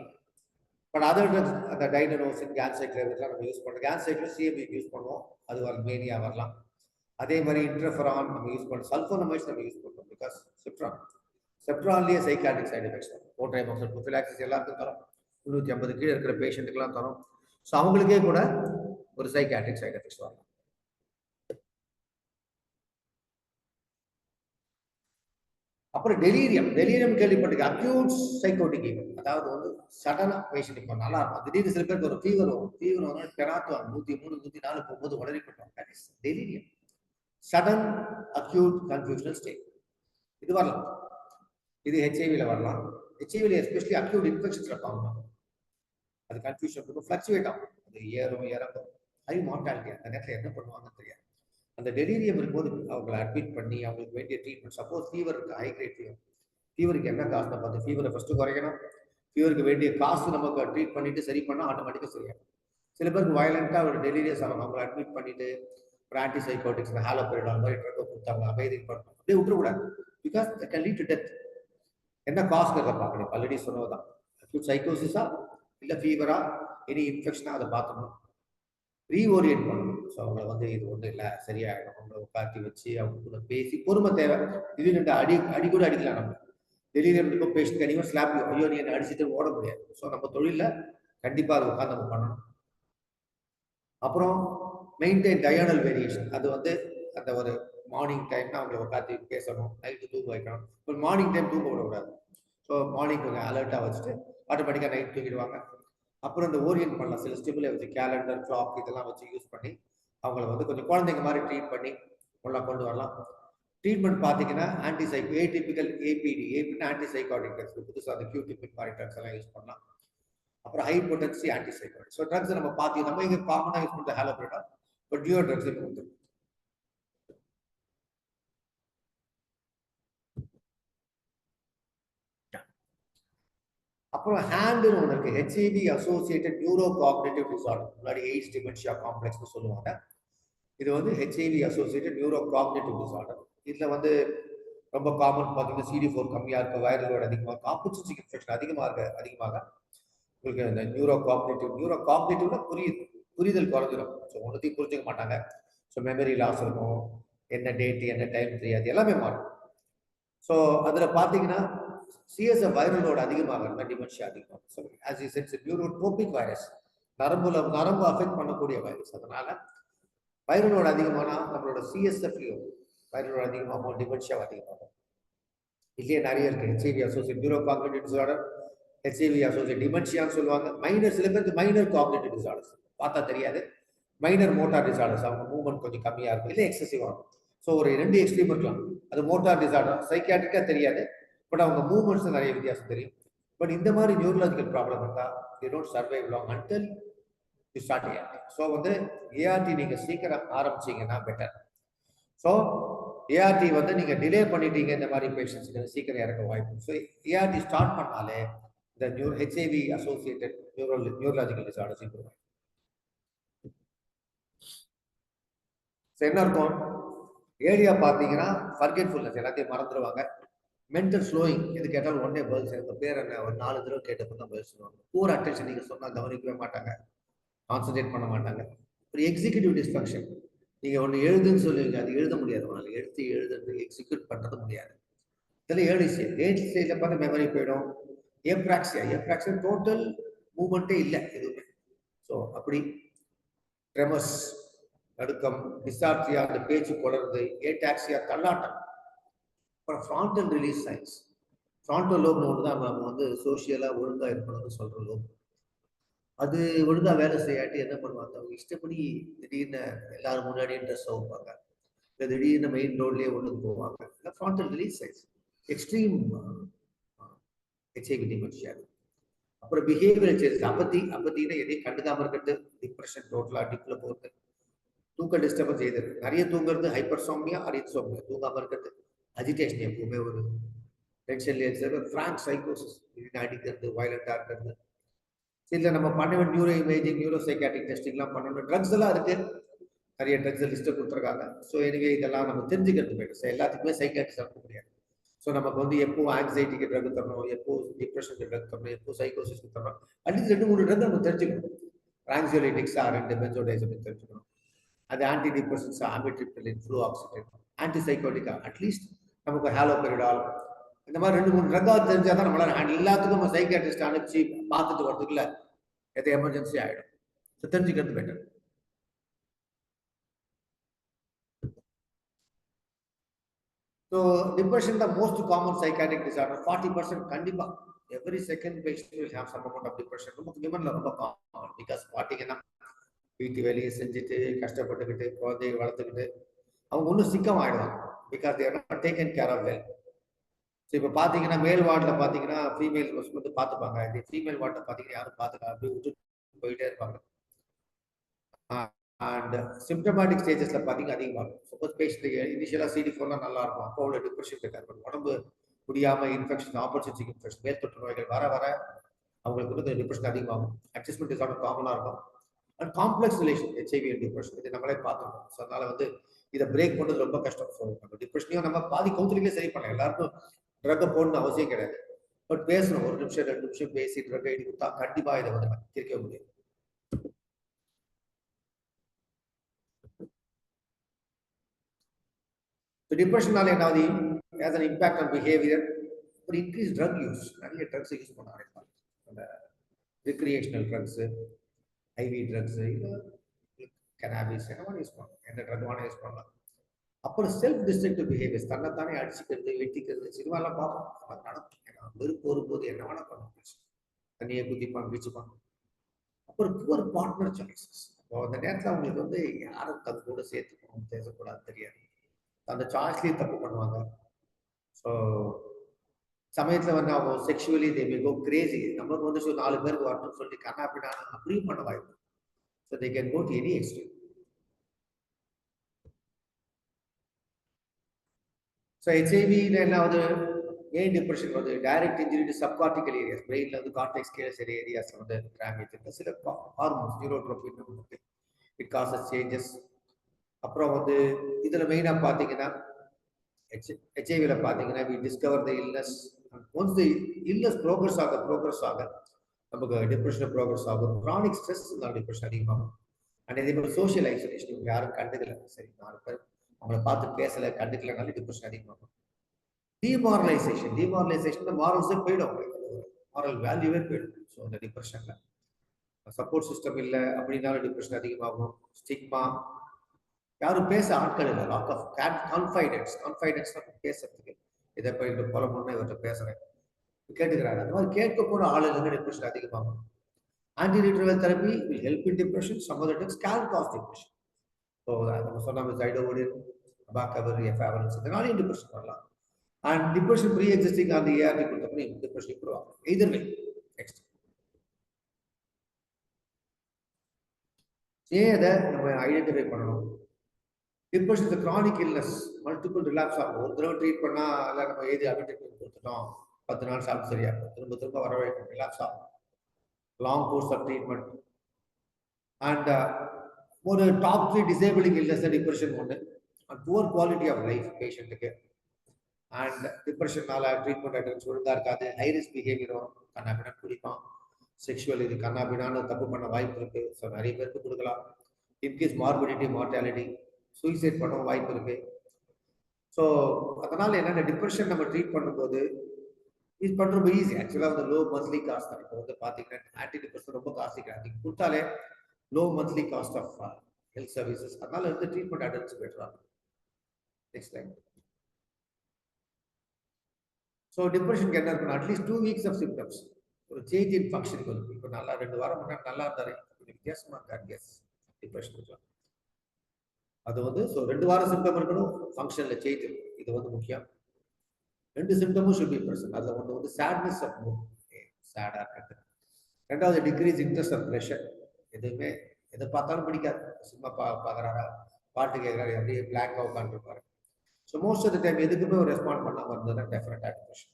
பட் அதர் ட்ரக்ஸ் அந்த டைனோசின், கேன்சைக்ளோவிட்லாம் நம்ம யூஸ் பண்ணுறோம். கேன்சைக்ளோ சிஎம்பி யூஸ் பண்ணுவோம், அது ஒரு மேனியா வரலாம். அதே மாதிரி இன்டர்ஃபெரான் நம்ம யூஸ் பண்ணுறோம், சல்ஃபோனமைட்ஸ் நம்ம யூஸ் பண்ணுறோம். பிகாஸ் செப்ட்ரான்லேயே சைக்காட்ரிக் சைடு எஃபெக்ட்ஸ் வரும். கோட்ரைமோக்சல், ப்ரொஃபிலாக்சிஸ் எல்லாத்துக்கும் தரும். 350 கீழே இருக்கிற பேஷண்ட்டுக்கெல்லாம் தரும். ஸோ அவங்களுக்கே கூட ஒரு சைக்காட்ரிக் சைடு எஃபெக்ட்ஸ் வரலாம். அப்புறம் டெலீரியம் கேள்விப்பட்டிருக்க, அக்யூட் சைக்கோட்டிக் ஈவென்ட். அதாவது வந்து சடனா பேஷண்ட் இப்போ நல்லா இருக்கும், திடீர்னு சில பேருக்கு ஒரு ஃபீவர் வந்து பெறாத்துவாங்க, 103, 104 போகும்போது உடனே பண்ணுவாங்க. டெலீரியம், சடன் அக்யூட் கன்ஃபியூஷனல் ஸ்டேட், இது வரலாம். இது ஹெச்ஐவில வரலாம். ஹெச்ஐவில எஸ்பெஷலி அக்யூட் இன்ஃபெக்ஷன்ஸ்ல பார்க்கணும். அது கன்ஃபியூஷன் இருக்கும், ஃபிளக்சுவேட் ஆகும், அது ஏறும் இறங்கும், ஹை மார்டாலிட்டி. அந்த நேரத்தில் என்ன பண்ணுவாங்கன்னு தெரியாது. அந்த டெலீரியம் இருக்கும்போது அவங்களை அட்மிட் பண்ணி அவங்களுக்கு வேண்டிய ட்ரீட்மெண்ட், சப்போஸ் ஃபீவர் இருக்கு, ஹை கிரேட் ஃபீவர், ஃபீவருக்கு என்ன காசு பார்த்து ஃபீவரை ஃபர்ஸ்ட் குறைக்கணும். ஃபீவருக்கு வேண்டிய காசு நமக்கு ட்ரீட் பண்ணிட்டு சரி பண்ணால் ஆட்டோமேட்டிக்காக சரியாகும். சில பேருக்கு வயலண்டா ஒரு டெலிரியஸ் ஆகும், அவங்களை அட்மிட் பண்ணிட்டு ஒரு ஆன்டிசைகோட்டிக்ஸ், ஹாலோபெரிடால் மாதிரி ட்ரக் கொடுத்தாங்க, அமைதி பண்ணணும், அப்படியே விட்டுறக்கூடாது. Because that can lead to death. என்ன காசுங்கிறத பார்க்கணும். ஆல்ரெடி சொன்னதுதான், அக்யூட் சைக்கோசிஸா இல்லை ஃபீவரா, எனி இன்ஃபெக்ஷனா அதை பார்க்கணும், ரீஓரியன்ட் பண்ணணும். ஸோ அவங்களை வந்து இது ஒன்றும் இல்லை சரியாயிடும், அவங்கள உட்காத்தி வச்சு அவங்க கூட பேசி, பொறுமை தேவை. இது ரெண்டு அடி கூட அடிக்கலாம். நம்ம டெலிவரி இருக்கும் பேஷண்ட் கண்டிப்பாக ஸ்லாப், ஐயோ நீ என்ன அடிச்சுட்டு ஓட முடியாது. ஸோ நம்ம தொழிலில் கண்டிப்பாக அதை உட்காந்து நம்ம பண்ணணும். அப்புறம் மெயின்டைன் டயர்னல் வேரியேஷன், அது வந்து அந்த ஒரு மார்னிங் டைம்னா அவங்களை உட்காந்து பேசணும், நைட்டு தூங்க வைக்கணும். இப்போ மார்னிங் டைம் தூங்க விடக்கூடாது. ஸோ மார்னிங் கொஞ்சம் அலர்ட்டாக வச்சுட்டு ஆட்டோமேட்டிக்காக நைட் தூங்கிடுவாங்க. அப்புறம் இந்த ஓரியன்ட் பண்ணலாம், சில ஸ்டிமுலை வச்சு, கேலண்டர், கிளாக் இதெல்லாம் வச்சு யூஸ் பண்ணி அவங்கள வந்து கொஞ்சம் குழந்தைங்க மாதிரி ட்ரீட் பண்ணி உள்ள கொண்டு வரலாம். ட்ரீட்மெண்ட் பார்த்தீங்கன்னா ஏடிபிக்கல் ஏபிடி, ஏபிடி ஆன்டிசைகாட்டிக் ட்ரக்ஸ், புதுசாக அந்த கியூடிபிக் மாதிரி ட்ரக்ஸ் எல்லாம் யூஸ் பண்ணலாம். அப்புறம் ஹை பொட்டன்சி ஆன்டிசைக்கோட்டிக். ஸோ ட்ரக்ஸ் நம்ம பார்த்து நம்ம இங்கே காமனாக யூஸ் பண்ணுற ஹாலோபிரிடால், பட் டியூர் ட்ரக்ஸ் இப்போ வந்துருக்கு. அப்புறம் ஹேண்டுன்னு ஒன்று இருக்கு, HIV associated neuro cognitive disorder, முன்னாடி எய்ட்ஸ் டிமென்ஷியா காம்ப்ளெக்ஸ்னு சொல்லுவாங்க. இது வந்து HIV associated neuro cognitive disorder. இதில் வந்து ரொம்ப காமன் பார்த்தீங்கன்னா CD4 கம்மியாக இருக்க, வைரலோட அதிகமாக, காம்பன்சேட்டிங் இன்ஃபெக்ஷன் அதிகமாக உங்களுக்கு இந்த நியூரோ காக்னிட்டிவ்னா புரிதல் குறைஞ்சிடும். ஸோ ஒன்றுத்தையும் புரிஞ்சுக்க மாட்டாங்க. ஸோ மெமரி லாஸ் இருக்கும், என்ன டேட் என்ன டைம் தெரியாது, எல்லாமே மாறும். ஸோ அதில் பார்த்தீங்கன்னா சிஎஸ்எஃப் வைரலோட அதிகமாக இருந்தால் டிமென்ஷியா அதிகமாக. So as is it's neurotrophic virus, நரம்பு அஃபெக்ட் பண்ணக்கூடிய வைரஸ். அதனால வைரலோட அதிகமானா நம்மளோட சிஎஸ்எஃப்லையும் வைரலோட அதிகமாகும், டிமென்ஷியா அதிகமாகும். இல்லையே நிறைய இருக்கு. HIV associate neuro cognitive disorder, HIV associate டிமென்ஷியான்னு சொல்லுவாங்க. மைனர், சில பேருக்கு மைனர் காக்னிட்டிவ் டிசார்டர்ஸ் பார்த்தா தெரியாது, மைனர் மோட்டார் டிசார்டர்ஸ், அவங்க மூவ்மெண்ட் கொஞ்சம் கம்மியாக இருக்கும், இல்லை எக்ஸசிவாக இருக்கும். ஸோ ஒரு 2 எக்ஸ்ட்ரீம் இருக்கலாம். அது மோட்டார் டிசார்டர், சைக்காட்ரிக்காக தெரியாது, பட் அவங்க மூவ்மெண்ட்ஸ் நிறைய வித்தியாசம் தெரியும். பட் இந்த மாதிரி நியூரலாஜிக்கல் ப்ராப்ளம் இருந்தால் you don't survive long until you start ART. So வந்து ஏஆர்டி நீங்கள் சீக்கிரம் ஆரம்பிச்சிங்கன்னா பெட்டர். ஸோ ஏஆர்டி வந்து நீங்கள் டிலே பண்ணிட்டீங்க, இந்த மாதிரி பேஷண்ட்ஸுக்கு சீக்கிரம் இறக்க வாய்ப்பு. ஸோ ஏஆர்டி ஸ்டார்ட் பண்ணாலே இந்த HIV associated neurological disorders improve ஆகும். என்ன இருக்கும் ஏரியா பார்த்தீங்கன்னா ஃபர்கெட்ஃபுல்னஸ், எல்லாத்தையும் மறந்துடுவாங்க. மென்டல் ஸ்லோயிங், எது கேட்டாலும் ஒன்னே பதில் செய்யுங்க, பேர் என்ன ஒரு 4 தடவை கேட்டப்போ தான் பதில் சொல்லுவாங்க. பூர் அட்டென்ஷன், நீங்கள் சொன்னால் கவனிக்கவே மாட்டாங்க, கான்சன்ட்ரேட் பண்ண மாட்டாங்க. ஒரு எக்ஸிக்யூட்டிவ் டிஸ்ஃபங்க்ஷன், நீங்கள் ஒன்று எழுதுன்னு சொல்லுவீங்க, அது எழுத முடியாது, உங்களால் எழுதுறது எக்ஸிக்யூட் பண்ணுறது முடியாது. இதில் ஏர்லி ஸ்டேஜில் பார்த்து மெமரி போயிடும். ஏப்ராக்சியா டோட்டல் மூவ்மெண்ட்டே இல்லை எதுவுமே. ஸோ அப்படி ட்ரெமர்ஸ், நடுக்கம், டிஸ்ஆர்த்ரியா அந்த பேச்சு குளருது, ஏடாக்சியா தள்ளாட்டம். அப்புறம் ஃப்ராண்டல் ரிலீஸ் சைன்ஸ். ஃப்ராண்டல் லோப்னு ஒன்று தான் நம்ம வந்து சோஷியலாக ஒழுங்காக இருக்கணும்னு சொல்கிற லோப். அது ஒழுங்காக வேலை செய்யாட்டி என்ன பண்ணுவாங்க, அவங்க இஷ்டப்படி திடீர்னு எல்லாரும் முன்னாடியே ட்ரெஸ் வைப்பாங்க, இல்லை திடீர்னு மெயின் ரோட்லேயே ஒன்றுக்கு போவாங்க. Frontal release science extreme HIV dementia. அப்புறம் பிஹேவியர் சேஞ்சஸ், அப்பத்தின்னா எதையும் கண்டுக்காம இருக்கிறது, டிப்ரெஷன், டோட்டலாக டிப்ல போகிறது, தூக்க டிஸ்டர்பன்ஸ் செய்யுது, நிறைய தூங்குறது, ஹைப்பர்சோம்னியா ஆர் இன்சோம்னியா, தூங்காம இருக்கிறது, அஜிடேஷன், எப்பவுமே ஒரு டென்ஷன்லேயே இருக்கிறது, ஃப்ராங்க் சைக்கோசிஸ், அடிக்கிறது, வயலண்டா இருக்கிறது. இல்லை நம்ம பண்ண வேண்டிய நியூரோ இமேஜிங், நியூரோ சைக்காட்ரிக் டெஸ்டிங்லாம் பண்ணணும். ட்ரக்ஸ் எல்லாம் இருக்கு, நிறைய ட்ரக்ஸ் லிஸ்ட்டை கொடுத்துருக்காங்க. ஸோ எனவே இதெல்லாம் நம்ம தெரிஞ்சுக்கிறது போயிடும். எல்லாத்துக்குமே சைக்காட்ரிஸ்ட் இருக்க முடியாது. ஸோ நமக்கு வந்து எப்போ ஆங்ஸைட்டிக்கு ட்ரக் தரணும், எப்போ டிப்ரெஷனுக்கு ட்ரக் தரணும், எப்போ சைக்கோசிஸ்க்கு தரணும், அட்லீஸ்ட் 2-3 ட்ரக் நம்ம தெரிஞ்சுக்கணும். ஆங்ஸியோலிட்டிக்ஸா 2 பென்சோடைசமின் தெரிஞ்சுக்கணும், அது ஆன்டி டிப்ரெஷன்ஸா அமிட்ரிப்டிலின், ஃப்ளூஆக்சிடின், ஆன்டி சைக்கோட்டிக்கா அட்லீஸ்ட் நமக்கு ஹாலோபெரிடால், இந்த மாதிரி 2-3 ட்ரக்காக தெரிஞ்சால் தான் நம்மளால எல்லாத்துக்கும் நம்ம சைக்காட்ரிஸ்ட் அனுப்பிச்சு பார்த்துட்டு வரதுக்குள்ள எது எமர்ஜென்சி ஆகிடும். ஸோ தெரிஞ்சுக்கிறது பெட்டர். ஸோ டிப்ரெஷன் தான் மோஸ்ட் காமன் சைக்காட்ரிக் டிசார்டர். 40% கண்டிப்பாக every second patient will have some amount of depression. நமக்கு விமன்ல ரொம்ப காமன். பிகாஸ் பார்த்தீங்கன்னா வீட்டு வேலையை செஞ்சுட்டு கஷ்டப்பட்டுக்கிட்டு குழந்தைய வளர்த்துக்கிட்டு அவங்க ஒன்றும் சிக்கம் ஆகிடுவாங்க. Because they're not taken care of well. So இப்போ பார்த்தீங்கன்னா மேல் வார்டில் பார்த்தீங்கன்னா ஃபீமேல் வந்து பார்த்துப்பாங்க, இது ஃபீமேல் வார்டில் பார்த்தீங்கன்னா யாரும் பார்த்துக்கலாம், அப்படி விட்டு போயிட்டே இருப்பாங்க. அண்ட் சிம்டமேட்டிக் ஸ்டேஜஸ்ல பார்த்தீங்கன்னா அதிகமாக இருக்கும். சப்போஸ் பேஷண்ட் இனிஷியலாக CD4 நல்லா இருக்கும், அப்போ அவ்வளோ டிப்ரெஷன் இருக்காது. உடம்பு முடியாமல் இன்ஃபெக்ஷன், ஆப்பர்ச்சுனிட்டி இன்ஃபெக்ஷன், மேல் தொற்று நோய்கள் வர வர அவங்களுக்கு வந்து டிப்ரெஷன் அதிகமாகும். அட்ஜஸ்ட்மெண்ட் டிசார்டர் காமனாக இருக்கும். And complex relation HIV and depression, இது நம்மளே பார்த்துருக்கோம். ஸோ அதனால வந்து இதை பிரேக் பண்ணுறது ரொம்ப கஷ்டம். ஸோ நம்ம டிப்ரெஷனையும் நம்ம பாதி கவுன்சிலிங்கே சரி பண்ணலாம். எல்லாருக்கும் ட்ரக்கை போடணும்னு அவசியம் கிடையாது. பட் பேசணும், 1 நிமிஷம் 2 நிமிஷம் பேசி ட்ரக்கை எழுதி கொடுத்தா கண்டிப்பாக இதை வந்து தீர்க்க முடியும். So டிப்ரெஷனால என்ன ஆகுது, has an impact on behavior, ஒரு increased drug use, நிறைய ட்ரக்ஸ் யூஸ் பண்ண ஆரம்பிப்பாங்க. அந்த recreational drugs, IV drugs, cannabis என்ன யூஸ் பண்ணலாம், எந்த ட்ரக் வேணா யூஸ் பண்ணலாம். அப்புறம் செல்ஃப் டிஸ்ட்ரக்டிவ் பிஹேவியர்ஸ், தன்னைத்தானே அடிச்சுக்கிறது, வெட்டிக்கிறது, சினிமாலாம் பார்ப்போம், அது நடக்கும். வெறுப்பு வரும்போது என்ன வேணா பண்ணுவோம், தண்ணியை குதிப்பாங்க, பிடிச்சுப்பாங்க. அப்புறம் புவர் பார்ட்னர் சாய்ஸஸ், அந்த நேரத்தில் அவங்களுக்கு வந்து யாரும் தப்பு கூட சேர்த்துக்கணும் பேசக்கூடாது, தெரியாது, அந்த சாய்ஸ்லேயே தப்பு பண்ணுவாங்க. ஸோ சமயத்துல வந்து அவங்க செக்ஷுவலி தே மே கோ கிரேசி. நமக்கு வந்து 4 பேருக்கு வரணும்னு சொல்லி கண்ணாப்பினா அப்படியும் பண்ண வாய்ப்பு. So they can go to any extreme. So HIV என்னாவது ஏன் டிப்ரெஷன் வருது? Direct injury to subcortical areas, பிரெயின்ல வந்து கார்டெக்ஸ் கேலஸ் ஏரியாஸ் வந்து டேமேஜ் இருக்கு. சில ஹார்மோன்ஸ் நியூரோட்ரோபின் இருக்கு, இட் காசஸ் சேஞ்சஸ். அப்புறம் வந்து இதுல மெயினா பாத்தீங்கன்னா ஹெச்ஐவில பாத்தீங்கன்னா we discover the illness. Once the illness progress ஆக நமக்கு டிப்ரெஷன் ப்ரோக்ரஸ் ஆகும். கிரானிக் ஸ்ட்ரெஸ் டிப்ரெஷன் அதிகமாகும். அண்ட் இதே மாதிரி சோஷியல் ஐசோலேஷன், இவங்க யாரும் கண்டுக்கல, சரி 4 பேர் அவங்கள பார்த்து பேசல கண்டுக்கலனால டிப்ரெஷன் அதிகமாகும். டிமாரலைசேஷன் மாரல்ஸே போயிடும், மாரல் வேல்யூவே போயிடும். ஸோ அந்த டிப்ரெஷன்ல சப்போர்ட் சிஸ்டம் இல்லை அப்படின்னாலும் டிப்ரெஷன் அதிகமாகும். ஸ்டிக்மா, யாரும் பேச ஆட்கள் இல்லை, லாட் ஆஃப் கான்ஃபைடன்ஸ் பேசுறதுக்கு. இதை போய் இந்த கொலை பண்ண இவர்கிட்ட பேசுறேன் கேட்டுக்கிறாங்க. அந்த மாதிரி கேட்க போற ஆளுங்க டிப்ரெஷன் அதிகமாகும். Antiretroviral therapy will help in depression. Some of the times can cause depression. So நம்ம சொன்ன ஜைடோவோடின், அபாகவர், எஃபாவரன்ஸ் இதனாலையும் டிப்ரெஷன் வரலாம். அண்ட் டிப்ரெஷன் ப்ரீ எக்ஸிஸ்டிங் அந்த ஏஆர்டி கொடுத்தப்ப டிப்ரெஷன் இம்ப்ரூவ் ஆகும். Either way. நெக்ஸ்ட், ஏன் அதை நம்ம ஐடென்டிஃபை பண்ணணும்? Depression chronic illness, multiple relapse ஆகும். ஒரு தடவை ட்ரீட் பண்ணா இல்லை நம்ம ஏது அபிடெக்ட் கொடுத்துட்டோம், 10 நாள் சாப்பிட்டு சரியாகும், திரும்ப வர வைக்கும், ரிலாப்ஸ் ஆகும். Long course of treatment. And ஒரு டாப் 3 டிசேபிளிங் இல்னஸ் டிப்ரெஷன் ஒன்று. And poor quality of life பேஷண்ட்டுக்கு. அண்ட் டிப்ரெஷன்னால ட்ரீட்மெண்ட் அட்டன்ஸ் ஒழுங்கா இருக்காது, ஹை ரிஸ்க் பிஹேவியர் வரும், கண்ணாபின்னா குடிப்பான், செக்ஷுவல் இது கண்ணாபின்னான்னு தப்பு பண்ண வாய்ப்பு இருக்கு. ஸோ நிறைய பேருக்கு கொடுக்கலாம். இன்கேஸ் மார்பிடிட்டி, மார்டாலிட்டி, சூசைட் பண்ண வாய்ப்பு இருக்கு. ஸோ அதனால என்னென்ன டிப்ரெஷன் நம்ம ட்ரீட் பண்ணும்போது இது பண்ணுறது ஈஸி. ஆக்சுவலாக வந்து லோ மந்த்லி காஸ்ட் தான். இப்போ வந்து பார்த்தீங்கன்னா ஆன்டி டிப்ரெஷன் ரொம்ப காஸ்ட்லி கிடையாது, கொடுத்தாலே low monthly cost of health services. அதனால வந்து ட்ரீட்மெண்ட் அட்டன்ஸ் பெட்டராக. Next line. ஸோ டிப்ரெஷனுக்கு என்ன இருக்கணும்? அட்லீஸ்ட் 2 weeks ஆஃப் சிம்டம்ஸ், ஒரு சேஞ்ச் இன் ஃபங்க்ஷன் வரும். இப்போ நல்லா 2 வாரம் முன்னாடி நல்லா இருந்தாரு, வித்தியாசமா இருக்காரு, எஸ் டிப்ரெஷன் இருக்கலாம். அது வந்து ஸோ 2 வாரம் சிம்டம் இருக்கணும், ஃபங்க்ஷன்ல சேஞ்ச் இருக்கும். இது வந்து முக்கியம். 2 சிம்டமும் ஷுட் பி பிரசன்ட். அதில் ஒன்று வந்து சேட்னஸ் ஆஃப் மூட், சேடாக இருக்கிறது. 2வது டிக்ரீஸ் இன்ட்ரெஸ்ட் ஆஃப் ப்ரெஷர், எதுவுமே எதை பார்த்தாலும் பிடிக்காது, சும்மா பார்க்குறாரா, பாட்டு கேட்குறாரு, அப்படியே பிளாங்காக உட்காந்துருப்பாரு. So most of the time எதுக்குமே ஒரு ரெஸ்பாண்ட் பண்ணாமல் இருந்ததுன்னா டெஃபினட்டாக depression.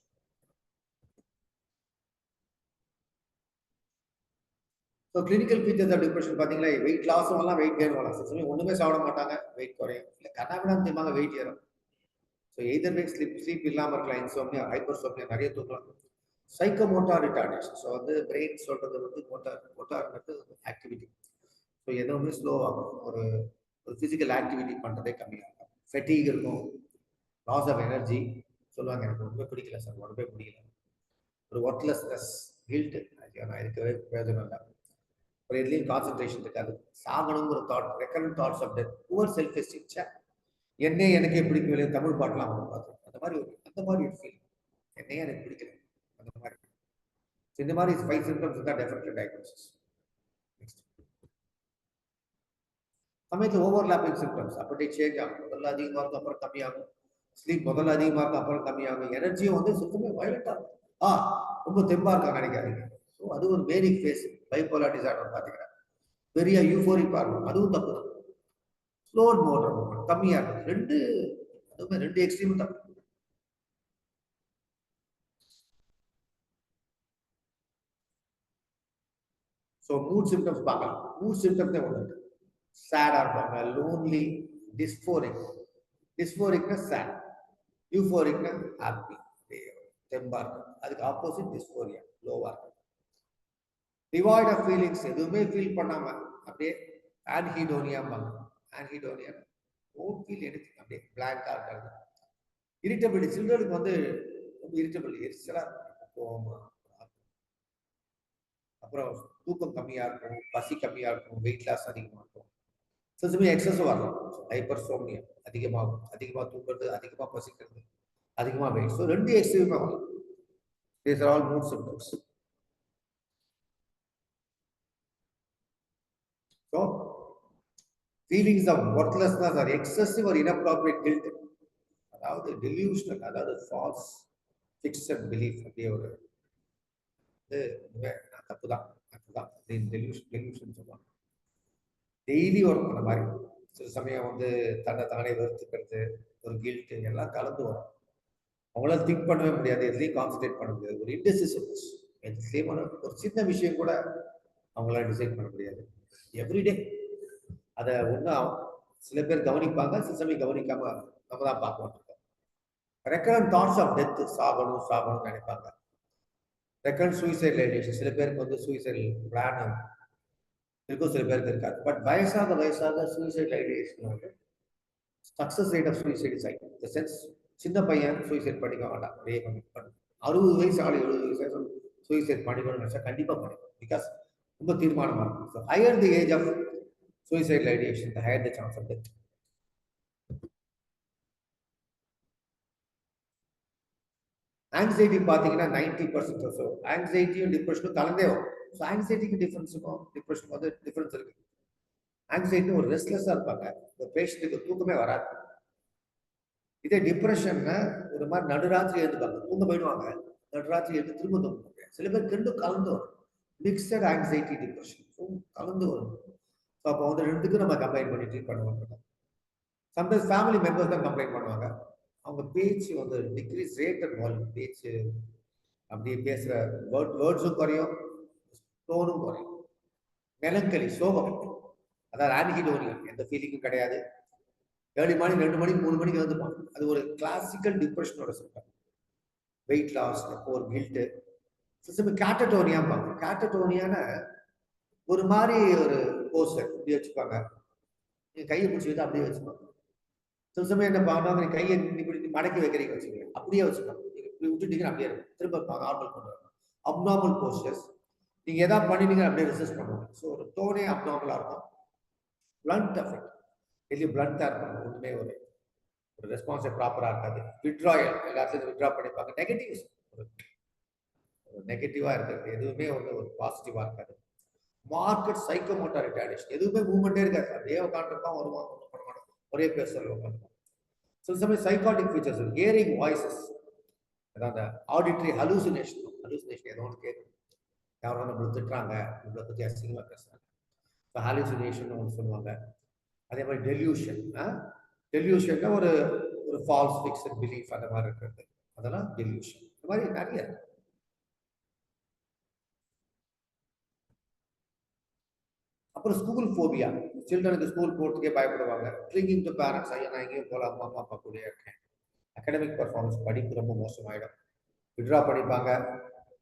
So clinical features of depression பார்த்தீங்கன்னா வெயிட் லாஸும் வரலாம், வெயிட் கெயின் வரலாம். சில சமயம் ஒன்றுமே சாப்பிட மாட்டாங்க, வெயிட் குறையும். இல்லை கண்ணாபிடாம தெரியுமாங்க, வெயிட் ஏறும். ஸோ எய்தர் வே ஸ்லீப் இல்லாமல் இருக்கலாம், இன்சோம்னியா, ஹைப்பர்சோம்னியா நிறைய தூக்கலாம். சைக்கோமோட்டார் ரிட்டார்டேஷன், ஸோ வந்து பிரெயின் சொல்றது வந்து மோட்டார்ன்றது ஆக்டிவிட்டி. ஸோ எதுவுமே ஸ்லோ ஆகும், ஒரு ஃபிசிக்கல் ஆக்டிவிட்டி பண்ணுறதே கம்மியாகும். ஃபெட்டிக் இருக்கும், லாஸ் ஆஃப் எனர்ஜி சொல்லுவாங்க, எனக்கு ஒன்றுமே பிடிக்கல சார், உடம்பே பிடிக்கல. ஒரு ஒர்க்லெஸ்னஸ், கில்ட், நான் இருக்கவே பிரயோஜனம் இல்லை. ஒரு எதுலையும் கான்சன்ட்ரேஷன் இருக்காது, சாகணுங்கிற thought, recurrent thoughts of death, poor self esteem. என்னையே எனக்கே பிடிக்கவில்லை, தமிழ் பாட்டெலாம் அவங்க பார்த்து அந்த மாதிரி ஒரு ஃபீல், என்னையே எனக்கு பிடிக்கல அந்த மாதிரி. இந்த மாதிரி 5 சிம்டம்ஸ் தான் டெஃபினெட்லி டயக்னோசிஸ். நெக்ஸ்ட், சமயத்தில் ஓவர்லாப்பிங் சிம்டம்ஸ், அப்படி சேஞ்ச் ஆகும். முதல்ல அதிகமாக இருக்கும், அப்புறம் கம்மியாகும். ஸ்லீப் முதல்ல அதிகமாக இருக்கும், அப்புறம் கம்மியாகும். எனர்ஜியும் வந்து சுத்தமே வயலண்டாக இருக்கும். ரொம்ப தெம்பா இருக்கா நினைக்காதீங்க. ஸோ அது ஒரு வேரிக் ஃபேஸ். பைபோலார் டிசார்டர் பார்த்தீங்கன்னா பெரிய யூஃபோரிக் இருக்கும், அதுவும் தப்பு தான். ஸ்லோ மோட்டர் மூவ்மெண்ட் கம்மியா இருக்கு, அதுவுமே 2 எக்ஸ்ட்ரீம் தப்பு. ஸோ மூட் சிம்டம்ஸ் பார்க்கலாம். மூட் சிம்டம்ஸ் ஒன்று இருக்கு, சேடா இருப்பாங்க, லோன்லி, டிஸ்போரிக்னா சேட், யூஃபோரிக்னா ஹாப்பி, தெம்பா இருக்கும். அதுக்கு ஆப்போசிட் டிஸ்போரியா, லோவா இருக்கும். டிவாய்ட் ஆஃப் ஃபீலிங்ஸ், எதுவுமே ஃபீல் பண்ணாம அப்படியே ஆன்ஹீடோனியா, ஆன்ஹீடோனியா ஓன் ஃபீல் எடுத்து அப்படியே பிளாங்கா இருக்காது. இரிட்டபிலிட்டி, சில்ட்ரனுக்கு வந்து ரொம்ப இரிட்டபிலிட்டி, எரிச்சலா கோவமா, அப்புறம் தூக்கம் கம்மியா இருக்கும், பசி கம்மியா இருக்கும், வெயிட் லாஸ் அதிகமா இருக்கும். சில சமயம் எக்ஸஸும் வரலாம், ஹைப்பர்சோம்னியா அதிகமா தூங்குறது, அதிகமா பசிக்கிறது, அதிகமா வெயிட். ஸோ 2 எக்ஸ்ட்ரீமா வரலாம். These are all mood symptoms. So feelings of worthlessness or excessive or inappropriate guilt, அதாவது delusional, அதாவது false ஃபிக்ஸட் பிலீஃப் அப்படியே ஒரு தப்பு தான் டெலியூஷன் சொல்லுவாங்க. டெய்லி வரும் அந்த மாதிரி. சில சமயம் வந்து தன்னை தானே வெறுத்துக்கிறது, ஒரு கில்ட்டு எல்லாம் கலந்து வரும். அவங்களால திங்க் பண்ணவே முடியாது, எதுலையும் கான்சன்ட்ரேட் பண்ண முடியாது. ஒரு இன்டெசிஷன்ஸ் எதுலேயுமான ஒரு சின்ன விஷயம் கூட அவங்களால டிசைட் பண்ண முடியாது. எவ்ரிடே அதை ஒன்றும் சில பேர் கவனிப்பாங்க, சில சமயம் கவனிக்காம நம்ம தான் பார்க்க மாட்டோம். ரெக்கரண்ட் தாட்ஸ் ஆஃப் டெத், சாகணும் சாகணும்னு நினைப்பாங்க. ரெக்கரண்ட் சூசைட் ஐடியேஷன், சில பேருக்கு வந்து சூசைட் பிளான் இருக்கும், சில பேருக்கு இருக்காது. பட் வயசாக சூசைட் ஐடியேஷன் வந்து success rate of suicide is high. இந்த சென்ஸ் சின்ன பையன் சூசைட் பண்ணிக்க வேண்டாம், 60 வயசு 70 வயசு சூசைட் பண்ணிக்கணும்னு நினைச்சா கண்டிப்பாக பண்ணிக்கும். பிகாஸ் ரொம்ப தீர்மானமா இருக்கும். So higher the age of suicide ideation, the higher the chance of death. Anxiety பார்த்தீங்கன்னா 90% ஸோ ஆங்ஸைட்டியும் டிப்ரெஷனும் கலந்தே வரும். ஸோ ஆங்ஸைட்டிக்கு டிஃப்ரென்ஸுக்கும் டிப்ரெஷனுக்கும் வந்து டிஃப்ரென்ஸ் இருக்கு. ஆங்ஸைட்டி ஒரு ரெஸ்ட்லெஸ்ஸாக இருப்பாங்க, இந்த பேஷண்ட்டுக்கு தூக்கமே வராது. இதே டிப்ரெஷன்னா ஒரு மாதிரி நடுராத்திரி எழுந்துப்பாங்க, தூங்க போயிடுவாங்க, நடுராத்திரி எழுந்து திரும்ப தூங்க. சில பேர் ரெண்டும் கலந்து வரும், மிக்சட் ஆங்ஸைட்டி டிப்ரெஷன் கலந்து வரும். ஸோ அப்போ வந்து ரெண்டுக்கும் நம்ம கம்பைன் பண்ணி ட்ரீட் பண்ணுவோம். சம்டைம்ஸ் ஃபேமிலி மெம்பர்ஸ் தான் கம்ப்ளைண்ட் பண்ணுவாங்க, அவங்க பேச்சு வந்து டிக்ரீஸ் ரேட் அண்ட் வால்யூம், பேச்சு அப்படியே பேசுகிற வேர்ட்ஸும் குறையும், டோனும் குறையும். மெலங்கலி, சோகம், அதாவது ஆன்ஹிடோனியம், எந்த ஃபீலிங்கும் கிடையாது. ஏர்லி மார்னிங் 2 மணிக்கு 3 மணிக்கு வந்துப்பாங்க. அது ஒரு கிளாசிக்கல் டிப்ரெஷனோட சிம்டம். வெயிட் லாஸ், ஒரு கில்ட்டு, கேட்டடோனியாம்பாங்க. கேட்டடோனியான ஒரு மாதிரி ஒரு போஸ்டர் இப்படி வச்சுப்பாங்க, கையை பிடிச்சிக்கிட்டு அப்படியே வச்சுப்பாங்க. சில சமயம் என்ன பண்ணுவாங்க, கையை இப்படி மடக்கி வைக்கிறீங்க வச்சுக்கோங்க, அப்படியே வச்சுப்பாங்க, இப்படி விட்டுட்டீங்கன்னா அப்படியே இருக்கும், திரும்ப நார்மல் பண்ணுவாங்க. அப்நார்மல் போஸ்டர்ஸ், நீங்க எதாவது பண்ணிட்டீங்க அப்படியே ரெசிஸ்ட் பண்ணுவாங்க. ஸோ ஒரு டோனே அப்நார்மலா இருக்கும். பிளண்ட் எஃபெக்ட், எல்லாம் பிளண்டா இருக்கும், ஒன்றுமே ஒரு ரெஸ்பான்ஸே ப்ராப்பரா இருக்காது. விட்ராயல், எல்லாத்தையும் விட்ரா பண்ணிப்பாங்க. நெகட்டிவ்ஸ், ஒரு நெகட்டிவா இருக்கிறது எதுவுமே வந்து ஒரு பாசிட்டிவா இருக்காது. மார்க்கெட் சைக்கோமோட்டார் ரிட்டார்டேஷன், எதுவுமே மூவ்மெண்டே இருக்காது, அப்படியே உட்காந்துருப்பான், வருவான், ஒன்றும் பண்ண மாட்டோம், ஒரே பேசுறது உட்காந்துருப்பான். சில சமயம் சைக்காட்டிக் ஃபீச்சர்ஸ், ஹியரிங் வாய்ஸஸ், அதாவது ஆடிட்டரி ஹலூசினேஷன் ஏதோ ஒன்று கேட்கும், யாரோ நம்மளை திட்டுறாங்க, நம்மளை பற்றி அசிங்கமாக பேசுறாங்க, இப்போ ஹாலுசினேஷன் ஒன்று சொல்லுவாங்க. அதே மாதிரி டெல்யூஷன்னா ஒரு ஃபால்ஸ் ஃபிக்ஸட் பிலீஃப் அந்த மாதிரி இருக்கிறது, அதெல்லாம் டெல்யூஷன். இந்த மாதிரி நிறைய இருக்கு. அப்புறம் ஸ்கூல் ஃபோபியா, சில்ட்ரனுக்கு ஸ்கூல் போகிறதுக்கே பயப்படுவாங்க. கிளிங்கிங் டு பேரண்ட்ஸ், ஐயா நான் எங்கேயும் போல, அம்மா அப்பா கூட இருக்கேன். அகாடமிக் பர்ஃபார்மன்ஸ், படிப்பு ரொம்ப மோசமாயிடும், விட்ரா பண்ணிப்பாங்க,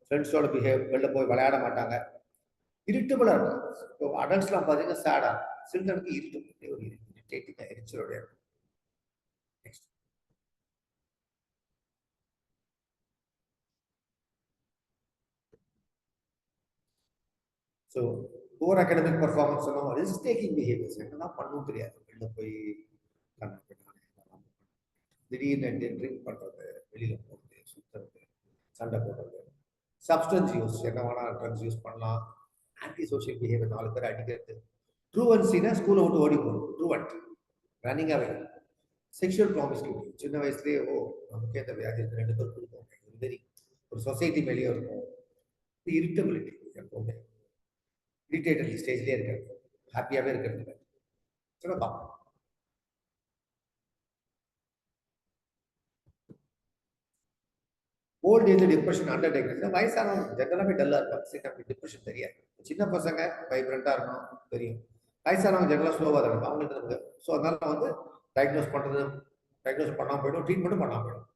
ஃப்ரெண்ட்ஸோட வெளில போய் விளையாட மாட்டாங்க, இரிட்டபிளா இருக்கும். இப்போ அடல்ட்ஸ்லாம் பார்த்தீங்கன்னா சேடா, சில்ட்ரனுக்கு இரிட்டபிள், ஒரு இரிட்டேட்டிங் எரிச்சலோட இருக்கும். Next, so poor academic performance சொன்னோம், ரிஸ்க் டேக்கிங் பிஹேவியர்ஸ், என்னெல்லாம் பண்ணவும் தெரியாது, வெளில போய் திடீர்னு ட்ரிங்க் பண்ணுறது, வெளியில் போகிறது, சுற்றுறது, சண்டை போடுறது, சப்ஸ்டன்ஸ் யூஸ், என்ன வேணால் ட்ரக்ஸ் யூஸ் பண்ணலாம், ஆன்டி சோஷியல் பிஹேவியர், 4 பேர் அடிக்கிறது, ட்ரூவன்சினா ஸ்கூலை விட்டு ஓடி போகணும், ட்ரூவன்ட் ரன்னிங் அவே, செக்ஷுவல் ப்ராமிஸ்கியூட்டி, சின்ன வயசுலேயே நமக்கு இந்த வியாதி இருக்கு, 2 பேர் கொடுப்போம், வெரி ஒரு சொசைட்டி மேலேயே இருக்கும். இரிட்டபிலிட்டி, எப்போவுமே இரிட்டேட்டட் ஸ்டேஜ்லேயே இருக்கிறது, ஹாப்பியாகவே இருக்கிறது சொல்லலாம். Old age depression under diagnosis, வயசானவங்க ஜென்ரலாகவே டல்லாக இருப்பாங்க, சீக்கிரம் டிப்ரெஷன் தெரியாது. சின்ன பசங்க வைப்ரண்டாக இருக்கணும், தெரியும். வயசானவங்க ஜென்ரலாக ஸ்லோவாக தான் இருக்கும், அவங்களுக்கு நமக்கு. ஸோ அதனால வந்து டயக்னோஸ் பண்ணாமல் போயிடும், ட்ரீட்மெண்ட்டும் பண்ணாமல் போயிடும்.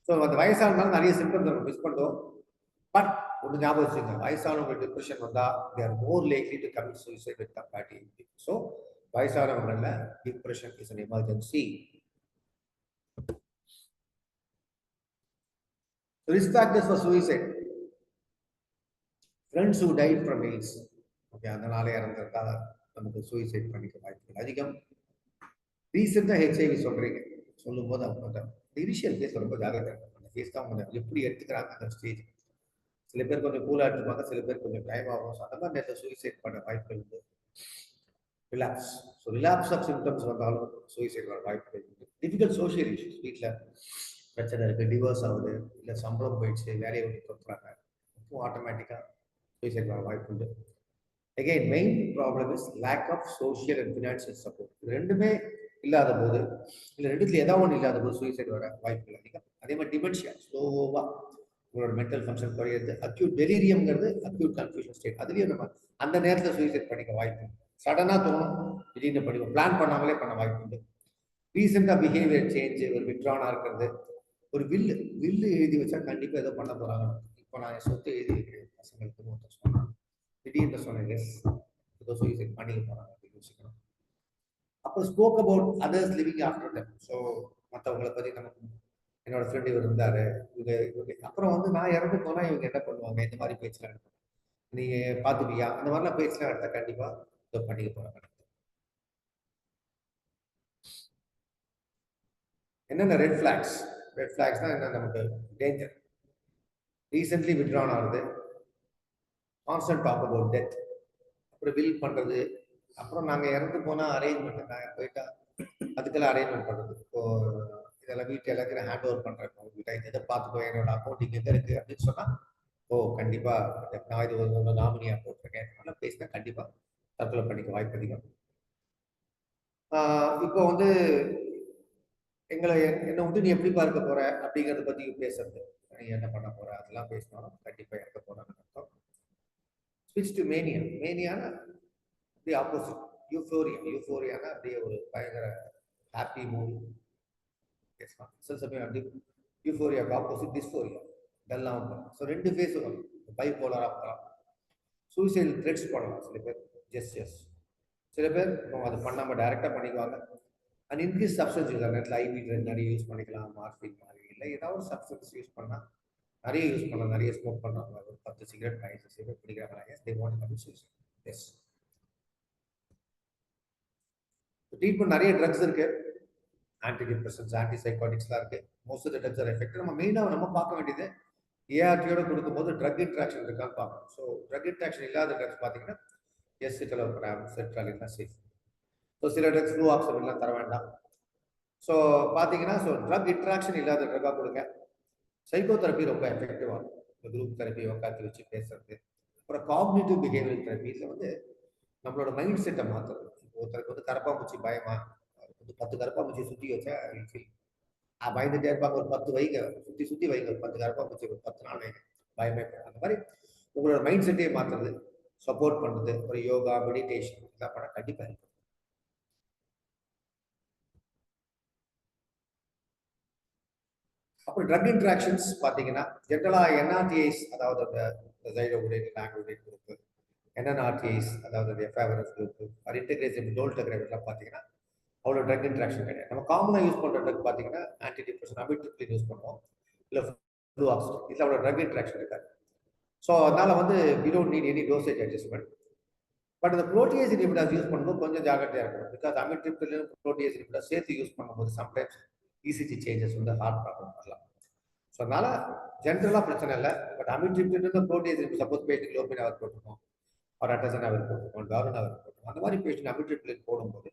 ஸோ அந்த வயசானதுனால நிறைய சிம்டம்ஸ் நம்ம மிஸ் பண்ணுவோம். பட் ஒன்று ஞாபகம் வச்சுங்க, வயசானவங்க டிப்ரெஷன் வந்தால் they are more likely to commit suicide with comparative. So வயசானவங்களில் depression is an emergency. Risk factors for suicide. Friends who died from AIDS. Okay, அதனால இறந்துருக்கா, நமக்கு சூசைட் பண்ணிக்க வாய்ப்புகள் அதிகம். ரீசெண்டாக ஹெச்ஐவி சொல்றீங்க, சொல்லும்போது அவங்க இனிஷியல் கேஸ் ரொம்ப ஜாகிரதை, அந்த கேஸ் தான் கொஞ்சம் எப்படி எடுத்துக்கிறாங்க அந்த ஸ்டேஜ். சில பேர் கொஞ்சம் கூலாக எடுத்துப்பாங்க, சில பேர் கொஞ்சம் டைம் ஆகும். அந்த மாதிரி நேரத்தில் சூசைட் பண்ண வாய்ப்புகள் உண்டு. Relapse, so relapse of symptoms வந்தாலும் சூசைட் வர வாய்ப்புகள் உண்டு. டிஃபிகல்ட் சோஷியல் இஷ்யூஸ், வீட்டில் பிரச்சனை இருக்கு, டிவோர்ஸ் ஆகுது, இல்லை சம்பளம் போயிடுச்சு, வேலையை விட்டு தொட்டுறாங்க, அப்போ ஆட்டோமேட்டிக்காக சூசைட் வர வாய்ப்பு உண்டு. Again main problem is lack of social and financial support. இது ரெண்டுமே இல்லாத போது, இல்லை ரெண்டுத்துல ஏதாவது ஒன்று இல்லாத போது சூசைட் வர வாய்ப்பு இல்லை அதிகம். அதே மாதிரி டிமென்ஷியா ஸ்லோவாக உங்களோட மென்டல் ஃபங்க்ஷன் குறையிறது. அக்யூட் டெலிரியம்ங்கிறது அக்யூட் கன்ஃபியூஷன் ஸ்டேட். அதுலேயும் நம்ம அந்த நேரத்தில் சூசைட் பண்ணிக்க வாய்ப்பு உண்டு. சடனாக தோணும், திடீர்னு படிக்கும், பிளான் பண்ணாமலே பண்ண வாய்ப்பு உண்டு. ரீசெண்டாக பிஹேவியர் சேஞ்ச், ஒரு விட்ரானா இருக்கிறது, ஒரு வில்லு எழுதி வச்சா கண்டிப்பாக ஏதோ பண்ண போகிறாங்க. இப்போ நான் என் சொத்து எழுதி வைக்கிறேன் பசங்களுக்கு சொன்னாங்க, திடீர்னு சொன்னேன் எஸ் ஏதோ சூசைட் பண்ணிக்க போகிறாங்க அப்படின்னு யோசிக்கணும். அப்புறம் spoke about others living after them. So மற்றவங்களை பற்றி நமக்கு என்னோட ஃப்ரெண்ட் இவர் இருந்தாரு, இவங்க அப்புறம் வந்து நான் இறந்து போனால் இவங்க என்ன பண்ணுவாங்க, இந்த மாதிரி பேச்செலாம் எடுப்போம், நீங்கள் பார்த்துப்பியா, இந்த மாதிரிலாம் பேச்செலாம் எடுத்தால் கண்டிப்பாக இதை பண்ணிக்க போகிறாங்க. என்னென்ன ரெட் ஃபிளாக்ஸ்? ரெட் ஃபிளாக்ஸ்னா என்ன? நமக்கு டேஞ்சர், ரீசென்ட்லி வித்ட்ரான் ஆகுது, கான்ஸ்டன்ட் டாக் அபவுட் டெத், அப்புறம் வில் பண்ணுறது, அப்புறம் நாங்கள் இறந்து போனால் அரேஞ்ச்மெண்ட், நாங்கள் போயிட்டா அதுக்கெல்லாம் அரேஞ்ச்மெண்ட் பண்ணுறது. இப்போ இதெல்லாம் வீட்டு எல்லாத்தையும் ஹேண்ட் ஓவர் பண்ணுறேன், உங்கள்கிட்ட இதை பார்த்துக்கோ, என்னோட அக்கௌண்ட் இங்கே எங்கே இருக்குது அப்படின்னு சொன்னால் ஓ கண்டிப்பாக நான் இது ஒரு நாமினியாக போட்டிருக்கேன் அதெல்லாம் பேசினா கண்டிப்பாக தற்கொலை பண்ணிக்க வாய்ப்பு அதிகம். இப்போ வந்து என்னை விட்டு நீ எப்படி பார்க்க போற அப்படிங்கிறத பத்தி பேசுறது, நீ என்ன பண்ண போற அதெல்லாம் பேசினாலும் கண்டிப்பா இறக்க போறான்னு அர்த்தம். ஸ்விட்ச் டு மேனியா. மேனியானா தி ஆப்போசிட், யூஃபோரியானா அப்படியே ஒரு பயங்கர ஹாப்பி மூட் பேசலாம். சில சமயம் அப்படி யூஃபோரியாவுக்கு ஆப்போசிட் டிஸ்போரியா, இதெல்லாம் வரும். ஸோ ரெண்டு ஃபேஸ் வரும், பைபோலரா போகலாம். சூசைட் த்ரெட்ஸ் பண்ணலாம் சில பேர், ஜெஸ் சில பேர் அது பண்ணாமல் டைரெக்டாக பண்ணிக்குவாங்க. அண்ட் இன்க்ரீஸ் சப்ஸ்டன்ஸ் யூஸ், அந்த நேரத்தில் ஐவி ட்ரக் நிறைய யூஸ் பண்ணிக்கலாம், மார்ஃபின் மாதிரி இல்லை ஏதாவது ஒரு சப்ஸ்டன்ஸ் யூஸ் பண்ணால் நிறைய யூஸ் பண்ணலாம். நிறைய ஸ்மோக் பண்ணுறாங்க, ஒரு 10 சிகரெட் 15 சிகரெட் பிடிக்கிறாங்க, as they want to commit suicide. As treatment நிறைய ட்ரக்ஸ் இருக்கு, ஆன்டி டிப்ரெஷன்ஸ், ஆன்டி சைக்காட்டிக்ஸ்லாம் இருக்கு. Most of the drugs are effective. நம்ம மெயினாக நம்ம பார்க்க வேண்டியது ஏஆர்டியோட கொடுக்கும்போது ட்ரக் இன்ட்ராக்ஷன் இருக்கான்னு பார்க்கணும். ஸோ ட்ரக் இன்ட்ராக்ஷன் இல்லாத ட்ரக்ஸ் பார்த்தீங்கன்னா எஸ் சிட்டலோகிராம், செட்ராலின்லாம் சேஃப். ஸோ சில ட்ரக்ஸ் ஃப்ளூஆக்சமின்லாம் தர வேண்டாம். ஸோ பார்த்தீங்கன்னா ஸோ ட்ரக் இன்ட்ராக்ஷன் இல்லாத ட்ரக்காக கொடுங்க. சைக்கோதெரப்பி ரொம்ப எஃபெக்டிவாக இருக்கும். இந்த குரூப் தெரப்பி உட்காந்து வச்சு பேசுறது. அப்புறம் காக்னிட்டிவ் பிஹேவியர் தெரப்பியில் வந்து நம்மளோட மைண்ட் செட்டை மாற்றுறது. ஒருத்தருக்கு வந்து கரப்பாம்பூச்சி பயமா, வந்து 10 கரப்பாம்பூச்சி சுற்றி வச்சா பயந்துட்டே இருப்பாங்க. ஒரு 10 வைங்க, சுற்றி வைங்க, ஒரு 10 கரப்பாம்பூச்சி ஒரு 10 நாள் வைங்க, பயமே. அந்த மாதிரி உங்களோட மைண்ட் செட்டையே மாற்றுறது, சப்போர்ட் பண்ணுறது, ஒரு யோகா, மெடிடேஷன் இதெல்லாம் பண்ண கண்டிப்பாக இருக்கும். அப்புறம் ட்ரக் இன்ட்ராக்ஷன்ஸ் பார்த்தீங்கன்னா ஜென்ரலாக என்ஆர்டிஐஸ், அதாவது அந்த ஜைடோகுடேன், லாங்குடேன் குரூப்பு, என்என்ஆர்டிஐஸ் அதாவது எஃப்ஏவரஸ் குரூப்பு, அது இன்டெகிரேஷன் டோல்டெக்ரேட்லாம் பார்த்தீங்கன்னா அவ்வளோ ட்ரக் இன்ட்ராக்ஷன் கிடையாது. நம்ம காமனாக யூஸ் பண்ணுற ட்ரக் பார்த்தீங்கன்னா ஆன்டி டிப்ரெஷன், அமிட்ரிப்ளின் யூஸ் பண்ணுவோம், இல்லை ஃப்ளூஆக்சின், இதில் அவ்வளோ ட்ரக் இன்ட்ராக்ஷன் இருக்காது. ஸோ அதனால் வந்து we don't need any dosage adjustment. But இந்த புரோட்டியேஸ் இன்ஹிபிட்டர்ஸ் யூஸ் பண்ணும்போது கொஞ்சம் ஜாக்கிரதையாக இருக்கணும். பிகாஸ் அமிட்ரிப்ளின் புரோட்டியேஸ் இன்ஹிபிட்டர் சேர்த்து யூஸ் பண்ணும்போது சம்டைம்ஸ் இசிஜி சேஞ்சஸ் வந்து ஹார்ட் ப்ராப்ளம் வரலாம். ஸோ அதனால ஜென்ரலாக பிரச்சனை இல்லை. But amitriptyline protease suppose patient lopinavir போட்டுருக்கோம், ஒரு அட்டசன் அவர் போட்டுருக்கோம், டாரன் அவர் போட்டுருக்கோம், அந்த மாதிரி பேஷண்ட் அமிட்ரிப்ளின் போடும்போது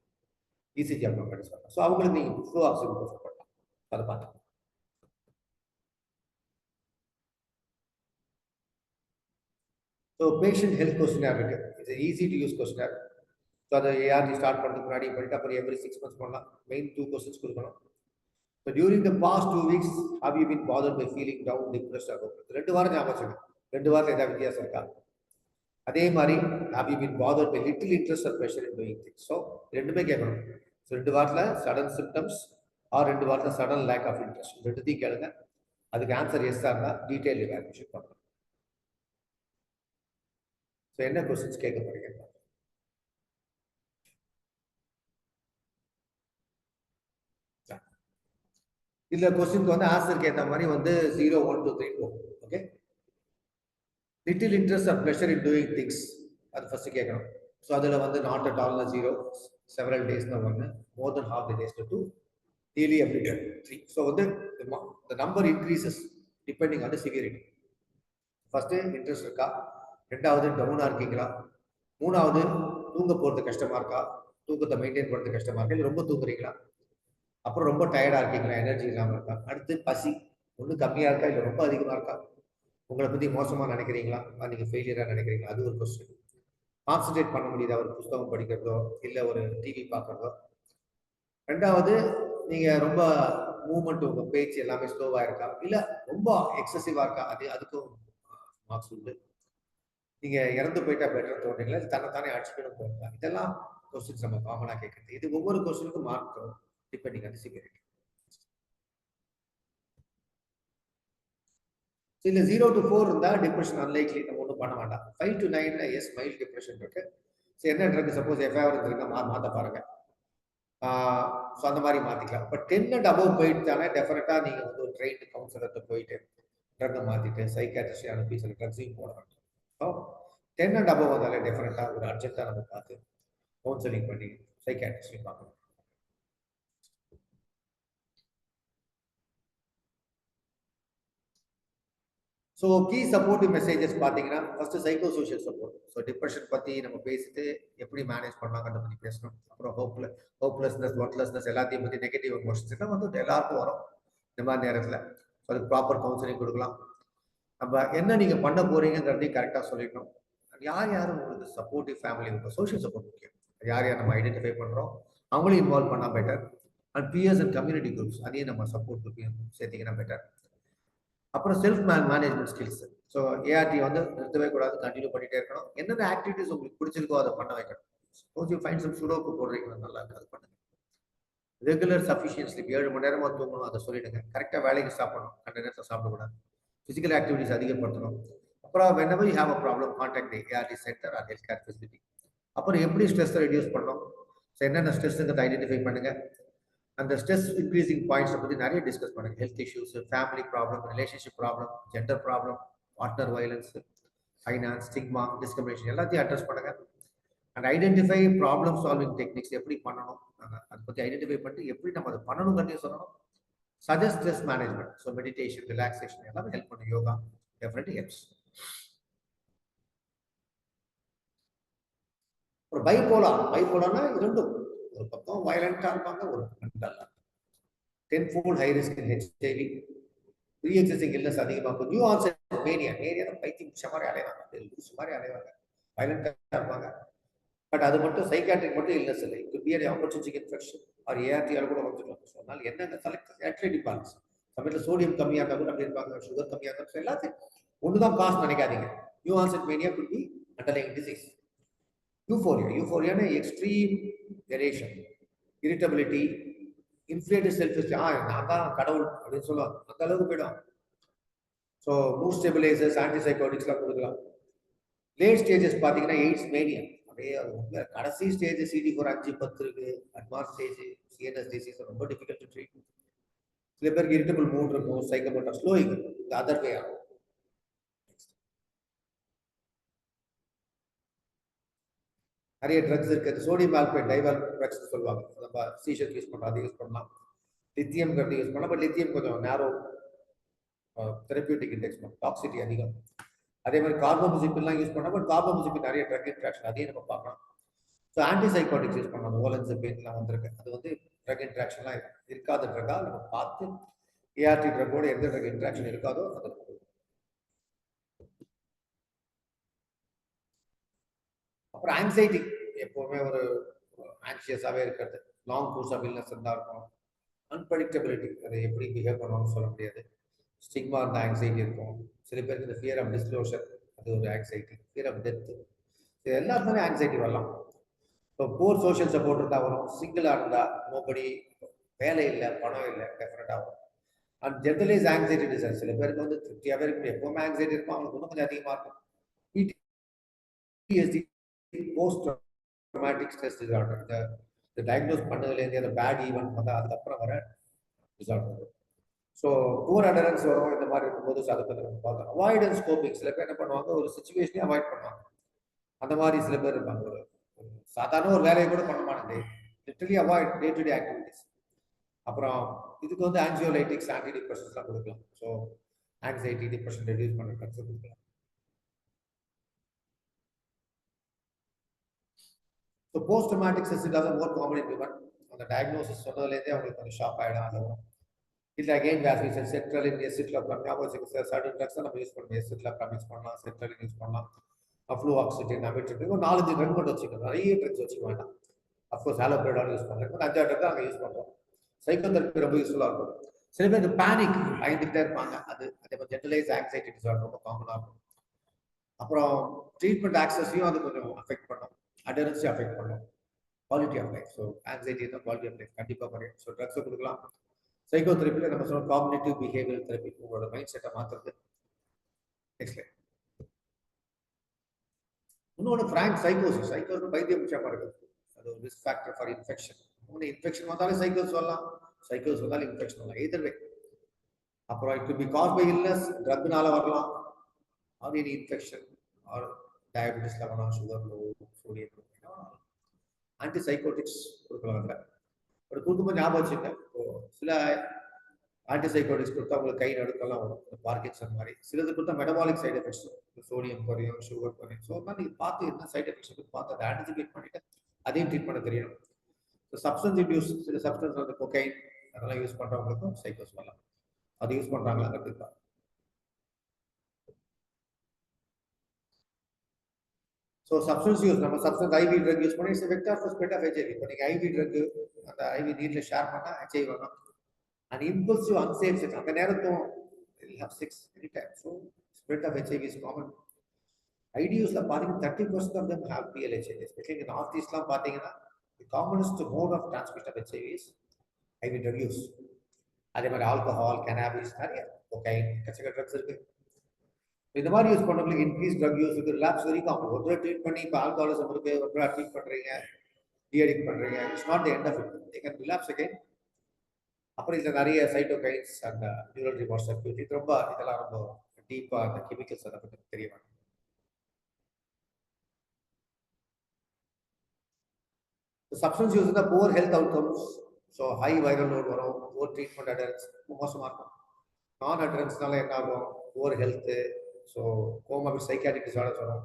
இசிஜி அப்ளை பண்ணி சொல்லலாம். ஸோ அவங்களுக்கு நீங்கள் ஃப்ளூஆக்சின் ப்ரிஃபர் பண்ணலாம். அதை பார்த்து ஸோ பேஷண்ட் ஹெல்த் கொஸ்டினார் இருக்கு. It's easy to use questionnaire. So அதை ஏஆர்டி ஸ்டார்ட் பண்ணுறதுக்கு முன்னாடி பண்ணிட்டு அப்புறம் எவ்ரி 6 months பண்ணலாம். மெயின் 2 questions கொடுக்கணும். So during the past 2 weeks how you been bothered by feeling down, depressed ஆகும். 2 வாரம் ஞாபகம் வச்சுக்கணும். 2 வாரத்தில் ஏதாவது வித்தியாசம் இருக்கா? அதே மாதிரி how you been bothered by little interest or pressure in doing things. So ரெண்டுமே கேட்கணும். ஸோ 2 வாரத்தில் சடன் சிம்டம்ஸ் ஆர் 2 வாரத்தில் சடன் லேக் ஆஃப் இன்ட்ரெஸ்ட், ரெண்டுத்தையும் கேளுங்க. அதுக்கு ஆன்சர் எஸ்ஸாக இருந்தால் டீட்டெயில் எவாலுவேஷன் பண்ணணும். ஸோ என்ன கொஸ்டின்ஸ் கேட்க போறீங்க? இதுல கொஸ்டினுக்கு வந்து ஆன்சருக்கு ஏற்ற மாதிரி வந்து 0, 1, 2, 3 4. Okay, little interest or pleasure in doing things அது ஃபர்ஸ்ட் கேட்கணும். ஸோ அதில் வந்து நாட் அட் ஆல்னா 0, செவரல் டேஸ்னா 1, மோர் தென் ஹாஃப் த டேஸ்னா 2, டெய்லி எவ்ரி டே 3. ஸோ வந்து the number increases depending on the severity. First interest இருக்கா, ரெண்டாவது டவுனா இருக்கீங்களா, மூணாவது தூங்க போறது கஷ்டமா இருக்கா, தூக்கத்தை மெயின்டைன் பண்றது கஷ்டமா இருக்கா, இல்லை ரொம்ப தூங்குறீங்களா, அப்புறம் ரொம்ப டயர்டா இருக்கீங்களா, எனர்ஜி இல்லாமல் இருக்கா, அடுத்து பசி ஒண்ணு கம்மியா இருக்கா இல்லை ரொம்ப அதிகமா இருக்கா, உங்களை பத்தி மோசமா நினைக்கிறீங்களா, நீங்க ஃபெயிலியரா நினைக்கிறீங்களா, அது ஒரு கொஸ்டின். கான்சென்ட்ரேட் பண்ண முடியுதா ஒரு புத்தகம் படிக்கிறதோ இல்லை ஒரு டிவி பார்க்கறதோ. ரெண்டாவது, நீங்க ரொம்ப மூவ்மெண்ட் உங்க பேச்சு எல்லாமே ஸ்லோவா இருக்கா இல்ல ரொம்ப எக்ஸசிவா இருக்கா, அதுக்கும் மார்க்ஸ் உண்டு. நீங்க இறந்து போயிட்டா பெட்டர் தோன்றீங்களா, தன்னைத்தானே அடிச்சுக்கணும் தோணுங்களா, இதெல்லாம் கொஸ்டின்ஸ் நம்ம காமனா கேட்கறது. இது ஒவ்வொரு கொஸ்டினுக்கும் மார்க் தரும் டிபெண்டிங் ஆன் தி சிவியரிட்டி. இல்ல 0 to 4 இருந்தா டிப்ரெஷன் அன்லைக்லி, நம்ம ஒன்றும் பண்ண வேண்டாம். 5 to 9 எஸ் மைல்ட் டிப்ரெஷன் இருக்கு. சரி, என்ன ட்ரக் சப்போஸ் எஃப்ஐஆர் இருந்ததுன்னா மாத்த பாருங்க. ஸோ அந்த மாதிரி மாத்திக்கலாம். பட் 10 அண்ட் அபவ் போயிட்டானே டெஃபினட்டா நீங்க வந்து ஒரு ட்ரெயின்டு கவுன்சிலர்கிட்ட போயிட்டு ட்ரக்கை மாத்திட்டு சைக்காட்ரிஸ்ட் அனுப்பி சில ட்ரக்ஸையும் போட வேண்டும். ஸோ 10 அண்ட் அபவ் வந்தாலே டெஃபினட்டா ஒரு அர்ஜென்ட்டா நம்ம பார்த்து கவுன்சிலிங் பண்ணி சைக்காட்ரிஸ்டையும் பார்க்கணும். ஸோ கீ சப்போர்ட்டிவ் மெசேஜஸ் பார்த்தீங்கன்னா, first psycho social support. So depression பற்றி நம்ம பேசிட்டு எப்படி மேனேஜ் பண்ணலாங்கிறத பற்றி பேசணும். அப்புறம் ஹோப்லெஸ்னஸ், ஒர்க்லெஸ்னஸ் எல்லாத்தையும் பற்றி நெகட்டிவ் எமோஷன்ஸ் எல்லாம் வந்து எல்லாருக்கும் வரும் இந்த மாதிரி நேரத்தில். ஸோ அதுக்கு ப்ராப்பர் கவுன்சிலிங் கொடுக்கலாம். நம்ம என்ன நீங்கள் பண்ண போறீங்கிறதையும் கரெக்டாக சொல்லிடணும். யார் யாரும் உங்களுக்கு சப்போர்ட்டிவ் ஃபேமிலி இருக்கும், சோஷியல் சப்போர்ட் முக்கியம். யார் யார் நம்ம ஐடென்டிஃபை பண்ணுறோம் அவங்களையும் இன்வால்வ் பண்ணால் better. And peers and community groups அதையும் நம்ம சப்போர்ட் குரூப்பையும் சேர்த்திங்கன்னா பெட்டர். அப்புறம் self management skills. So ART வந்து நிறுத்தவே கூடாது, கண்டினியூ பண்ணிட்டே இருக்கணும். என்னென்ன ஆக்டிவிட்டிஸ் உங்களுக்கு பிடிச்சிருக்கோ அதை பண்ண வைக்கணும். Suppose you find some sudoku போடுறீங்கன்னா நல்லா இருக்கு, அது பண்ணுங்க. ரெகுலர் சஃபிஷியன்ட் ஸ்லீப், 7 மணி நேரமா தூங்கணும், அதை சொல்லிடுங்க. கரெக்டாக வேலைக்கு சாப்பிடணும், கண்ட நேரத்தில் சாப்பிடக்கூடாது. ஃபிசிக்கல் ஆக்டிவிட்டிஸ் அதிகப்படுத்தணும். அப்புறம் whenever you have a problem contact the ART center or healthcare facility. அப்புறம் எப்படி ஸ்ட்ரெஸ்ஸை ரெடியூஸ் பண்ணணும், ஸோ என்னென்ன ஸ்ட்ரெஸ்ஸுங்கிறத ஐடென்டிஃபை பண்ணுங்க. அந்த ஸ்ட்ரெஸ் இன்க்ரீசிங் பாயிண்ட்ஸை பற்றி நிறைய டிஸ்கஸ் பண்ணுங்க. Health issues, family problem, relationship problem, gender problem, partner violence, finance, stigma, discrimination எல்லாத்தையும் அட்ரஸ் பண்ணுங்க. And identify problem solving techniques எப்படி பண்ணணும், அதை பற்றி ஐடென்டிஃபை பண்ணிட்டு எப்படி நம்ம அதை பண்ணணுங்கிறதையும் சொல்லணும். Suggest stress management, so meditation, relaxation எல்லாமே ஹெல்ப் பண்ணும். Yoga definitely helps. ஒரு பைபோலானா இரண்டும், ஒரு பக்கம் வயலண்டா இருப்பாங்க, ஒரு மென்டலா. 10-fold high risk in HIV, pre existing illness அதிகமாக இருக்கும். நியூ ஆன்செட் மேனியா பைத்தியம் பிடிச்ச மாதிரி அலைவாங்க, லூஸ் மாதிரி அலைவாங்க, வயலண்டா இருப்பாங்க. பட் அது மட்டும் சைக்காட்ரிக் மட்டும் இல்னஸ் இல்லை. It be an opportunistic infection or ஏஆர்டிஆர் கூட வந்துடும். ஸோ அதனால என்னென்ன ஆக்டிவிட்டி பேலன்ஸ், சமயத்தில் சோடியம் கம்மியாக இருந்தால் கூட அப்படி இருப்பாங்க, சுகர் கம்மியாக இருந்தால் எல்லாத்தையும் ஒன்றுதான் காசு நினைக்காதீங்க. New onset mania could be underlying disease. யூஃபோரியானா extreme elation, irritability, inflated self esteem, நான் தான் கடவுள் அப்படின்னு சொல்லுவாங்க, அந்த அளவுக்கு போயிடும். ஸோ மூட் ஸ்டெபிலைசர்ஸ், ஆன்டிசைகோட்டிக்ஸ்லாம் கொடுக்கலாம். லேட் ஸ்டேஜஸ் பார்த்தீங்கன்னா எய்ட்ஸ் மேனியா, அப்படியே அது உண்மை. கடைசி ஸ்டேஜ் CD4 5-10 இருக்கு. அட்வான்ஸ் ஸ்டேஜ் சிஎன்எஸ் டிசீஸ் ரொம்ப டிஃபிகல்ட் டு ட்ரீட். சில பேருக்கு இரிட்டபிள் மூட் இருக்கும், சைக்கோமோட்டா ஸ்லோயிங் இந்த அதர் வே ஆகும். நிறைய ட்ரக்ஸ் இருக்கு. சோடியம் ஆல்பைட் டைவால் ட்ரக்ஸ் சொல்லுவாங்க, நம்ம சீஷர் யூஸ் பண்ணலாம், அதை யூஸ் பண்ணலாம். லித்தியம் யூஸ் பண்ணலாம், பட் லித்தியம் கொஞ்சம் நேரோ தெரபியூட்டிக் இண்டெக்ஸ், டாக்ஸிட்டி அதிகம். அதே மாதிரி கார்போமிசிபின்லாம் யூஸ் பண்ணலாம், பட் கார்போமிசிபின் நிறைய ட்ரக் இன்ட்ராக்ஷன், அதையும் நம்ம பார்க்கலாம். ஸோ ஆன்டிசைகோட்டிக்ஸ் யூஸ் பண்ணலாம், ஓலன்சபின்லாம் வந்திருக்கு, அது வந்து ட்ரக் இன்ட்ராக்ஷன்லாம் இருக்காத ட்ரக்கா நம்ம பார்த்து ஏஆர்டி ட்ரக்கோட எந்த ட்ரக் இன்ட்ராக்ஷன் இருக்காதோ அதை. அப்புறம் ஆங்ஸைட்டி, எப்பவுமே ஒரு ஆங்ஷியஸாகவே இருக்கிறது, லாங் கோர்ஸ் ஆஃப் இல்னஸ் இருந்தால் இருக்கும். அன்பிரடிக்டபிலிட்டி, அதை எப்படி பிஹேவ் பண்ணுவாங்கன்னு சொல்ல முடியாது. ஸ்டிக்மா இருந்தால் ஆங்ஸைட்டி இருக்கும். சில பேருக்கு இந்த ஃபியர் ஆஃப் டிஸ்க்ளோஷர், அது ஒரு ஆங்ஸைட்டி. ஃபியர் ஆஃப் டெத்து, இது எல்லாருக்குமே ஆங்ஸைட்டி வரலாம். இப்போ போர் சோஷியல் சப்போர்ட் இருந்தால் வரும். சிங்கிளாக இருந்தால், நோபடி, வேலை இல்லை, பணம் இல்லை, டெஃபினட்டாக வரும். அண்ட் ஜென்ரலைஸ் ஆங்ஸைட்டி டிசார்டர், சில பேருக்கு வந்து திருப்தியாகவே இருக்கும், எப்பவுமே ஆங்ஸைட்டி இருக்கும், அவங்களுக்கு இன்னும் கொஞ்சம் அதிகமாக இருக்கும். PTSD, post traumatic stress disorder, இந்த டயக்னோஸ் பண்ணதுலேருந்து அந்த பேட் ஈவெண்ட் வந்து அதுக்கப்புறம் வர டிசார்டர். ஸோ புவர் அடரன்ஸ் வரும். இந்த மாதிரி இருக்கும்போது அதை பற்றி நம்ம பார்க்கலாம். அவாய்டன்ஸ் கோப்பிங், சில பேர் என்ன பண்ணுவாங்க, ஒரு சுச்சுவேஷனே அவாய்ட் பண்ணுவாங்க. அந்த மாதிரி சில பேர் இருப்பாங்க, ஒரு சாதாரண ஒரு வேலையை கூட பண்ண மாட்டேன், literally avoid day to day activities. அப்புறம் இதுக்கு வந்து ஆன்சியோலைட்டிக்ஸ், ஆன்டி டிப்ரெஷன்ஸ்லாம் கொடுக்கலாம். ஸோ ஆங்ஸைட்டி, டிப்ரெஷன் ரெடியூஸ் பண்ணுற ட்ரக்ஸ் கொடுக்கலாம். So post traumatic stress disorder more common in women. அந்த டயக்னோசிஸ் சொன்னதுலேருந்தே அவங்களுக்கு கொஞ்சம் ஷாக் ஆகிடும். அது இல்லை அகைன் வேஸ் சென்ட்ரலின் எசிட்லப்ராம் ஞாபகம் வச்சுக்க சார். சர்டன் ட்ரக்ஸ் நம்ம யூஸ் பண்ணணும். எசிட்லப்ராம் யூஸ் பண்ணலாம், சென்ட்ரலின் யூஸ் பண்ணலாம், ஃப்ளூஆக்சிஜன், அமிட்ரிபின், ஒரு 4-5 ட்ரக் மட்டும் வச்சுக்கணும். நிறைய ட்ரக்ஸ் வச்சுக்க வேண்டாம். அஃப்கோர்ஸ் ஹாலோபிரிடால் யூஸ் பண்ணுறோம், 5-6 ட்ரக் தான் நாங்கள் யூஸ் பண்ணுறோம். சைக்கோதெரப்பி ரொம்ப யூஸ்ஃபுல்லாக இருக்கும். சில பேருக்கு பேனிக் பயந்துகிட்டே இருப்பாங்க. அது அதே மாதிரி ஜெனரலைஸ் ஆங்ஸைட்டி டிசார்டர் ரொம்ப காமனாக இருக்கும். அப்புறம் ட்ரீட்மெண்ட் ஆக்சஸையும் அது கொஞ்சம் அஃபெக்ட் பண்ணும், அடரன்ஸையும் அஃபெக்ட் பண்ணும், quality of life. So anxiety தான் குவாலிட்டி ஆஃப் லைஃப் கண்டிப்பாக குறையும். ஸோ ட்ரக்ஸை கொடுக்கலாம். சைக்கோதெரப்பியில் நம்ம சொன்ன காக்னிட்டிவ் பிஹேவியர் தெரப்பி, உங்களோட மைண்ட் செட்டை மாற்றுறது. Next line. இன்னொன்று ஃப்ராங்க் சைக்கோசிஸ். சைக்கோஸ் பைத்தியம் முக்கியமாக இருக்குது. அது ஒரு risk factor for infection. Infection வந்தாலும் சைக்கோஸ் வரலாம், சைக்கோஸ் வந்தாலும் இன்ஃபெக்ஷன் வரலாம், எய்தர் வே. அப்புறம் it could be cause by illness, ட்ரக்னால வரலாம், ஆர் எனி இன்ஃபெக்ஷன், ஆர் டயபெட்டிஸ்ல வரலாம், சுகர் லோ, சோடியம், ஆன்டிசைக்கோட்டிக்ஸ் கொடுக்கலாம். ஒரு கொடுக்கும்போது ஞாபகம் வச்சுங்க, சில ஆன்டிசைக்கோட்டிக்ஸ் கொடுத்தா உங்களுக்கு கை நடுக்கெல்லாம் வரும், பார்க்கின்சன் மாதிரி. சிலது கொடுத்தா மெட்டபாலிக் சைடு எஃபெக்ட்ஸ், சோடியம் குறையும், சுகர் குறையும். ஸோ அதனால நீங்கள் பார்த்து என்ன சைடு எஃபெக்ட்ஸ் பார்த்து அதை ஆன்டிசிபேட் பண்ணிட்டு அதையும் ட்ரீட் பண்ண தெரியணும். சப்ஸ்டன்ஸ் யூஸ், சில சப்ஸ்டன்ஸ் வந்து கொக்கைன் அதெல்லாம் யூஸ் பண்ணுறவங்களுக்கும் சைக்கோஸ் வரலாம். அது யூஸ் பண்ணுறாங்களா கண்டிப்பாக. ஸோ சப்ஸ்டன்ஸ் யூஸ், நம்ம சப்ஸ்டன்ஸ் ஐவி ட்ரக் யூஸ் பண்ணி it's vector for spread of HIV. இப்போ நீங்கள் ஐவி ட்ரக் அந்த ஐவி நீட்டில் ஷேர் பண்ணால் ஹெச்ஐவி வரணும். அண்ட் இம்பல்சிவ் அன்சேஃப் செக்ஸ், அந்த நேரத்தும் have sex anytime. So spread of HIV is common. IDUsல பாத்தீங்கன்னா 30% of them have PLHI. Especially in North Eastலாம் பாத்தீங்கன்னா the commonest mode of transmission of HIV is IV drug use. அதே மாதிரி alcohol, கனாபிஸ், நிறைய cocaine, கச்சக drugs இருக்கு. இந்த மாதிரி யூஸ் பண்ணவங்களுக்கு increase drug use இருக்கு. ரிலாப்ஸ் வரைக்கும் அவங்க ஒரு தடவை ட்ரீட் பண்ணி இப்போ ஆல்கஹாலிசம் இருக்கு, ஒரு தடவை ட்ரீட் பண்றீங்க, டிஅடிக்ட் பண்றீங்க, it's not the end of it. They can relapse again. அப்புறம் இதில் நிறைய சைட்டோகைன்ஸ் அந்த நியூரல் ரிமோட் சர்க்யூட், இது ரொம்ப இதெல்லாம் ரொம்ப டீப்பாக அந்த கெமிக்கல்ஸ் அதை பற்றி தெரிய வேணும். சப்ஸ்டன்ஸ் யூஸ் இருந்தால் poor health outcomes. So high viral load வரும், புவர் ட்ரீட்மெண்ட் அடரன்ஸ் மோசமாக இருக்கும். நான் அடரன்ஸ்னால என்ன ஆகும், poor health, so comorbid psychiatric disorders வரும்.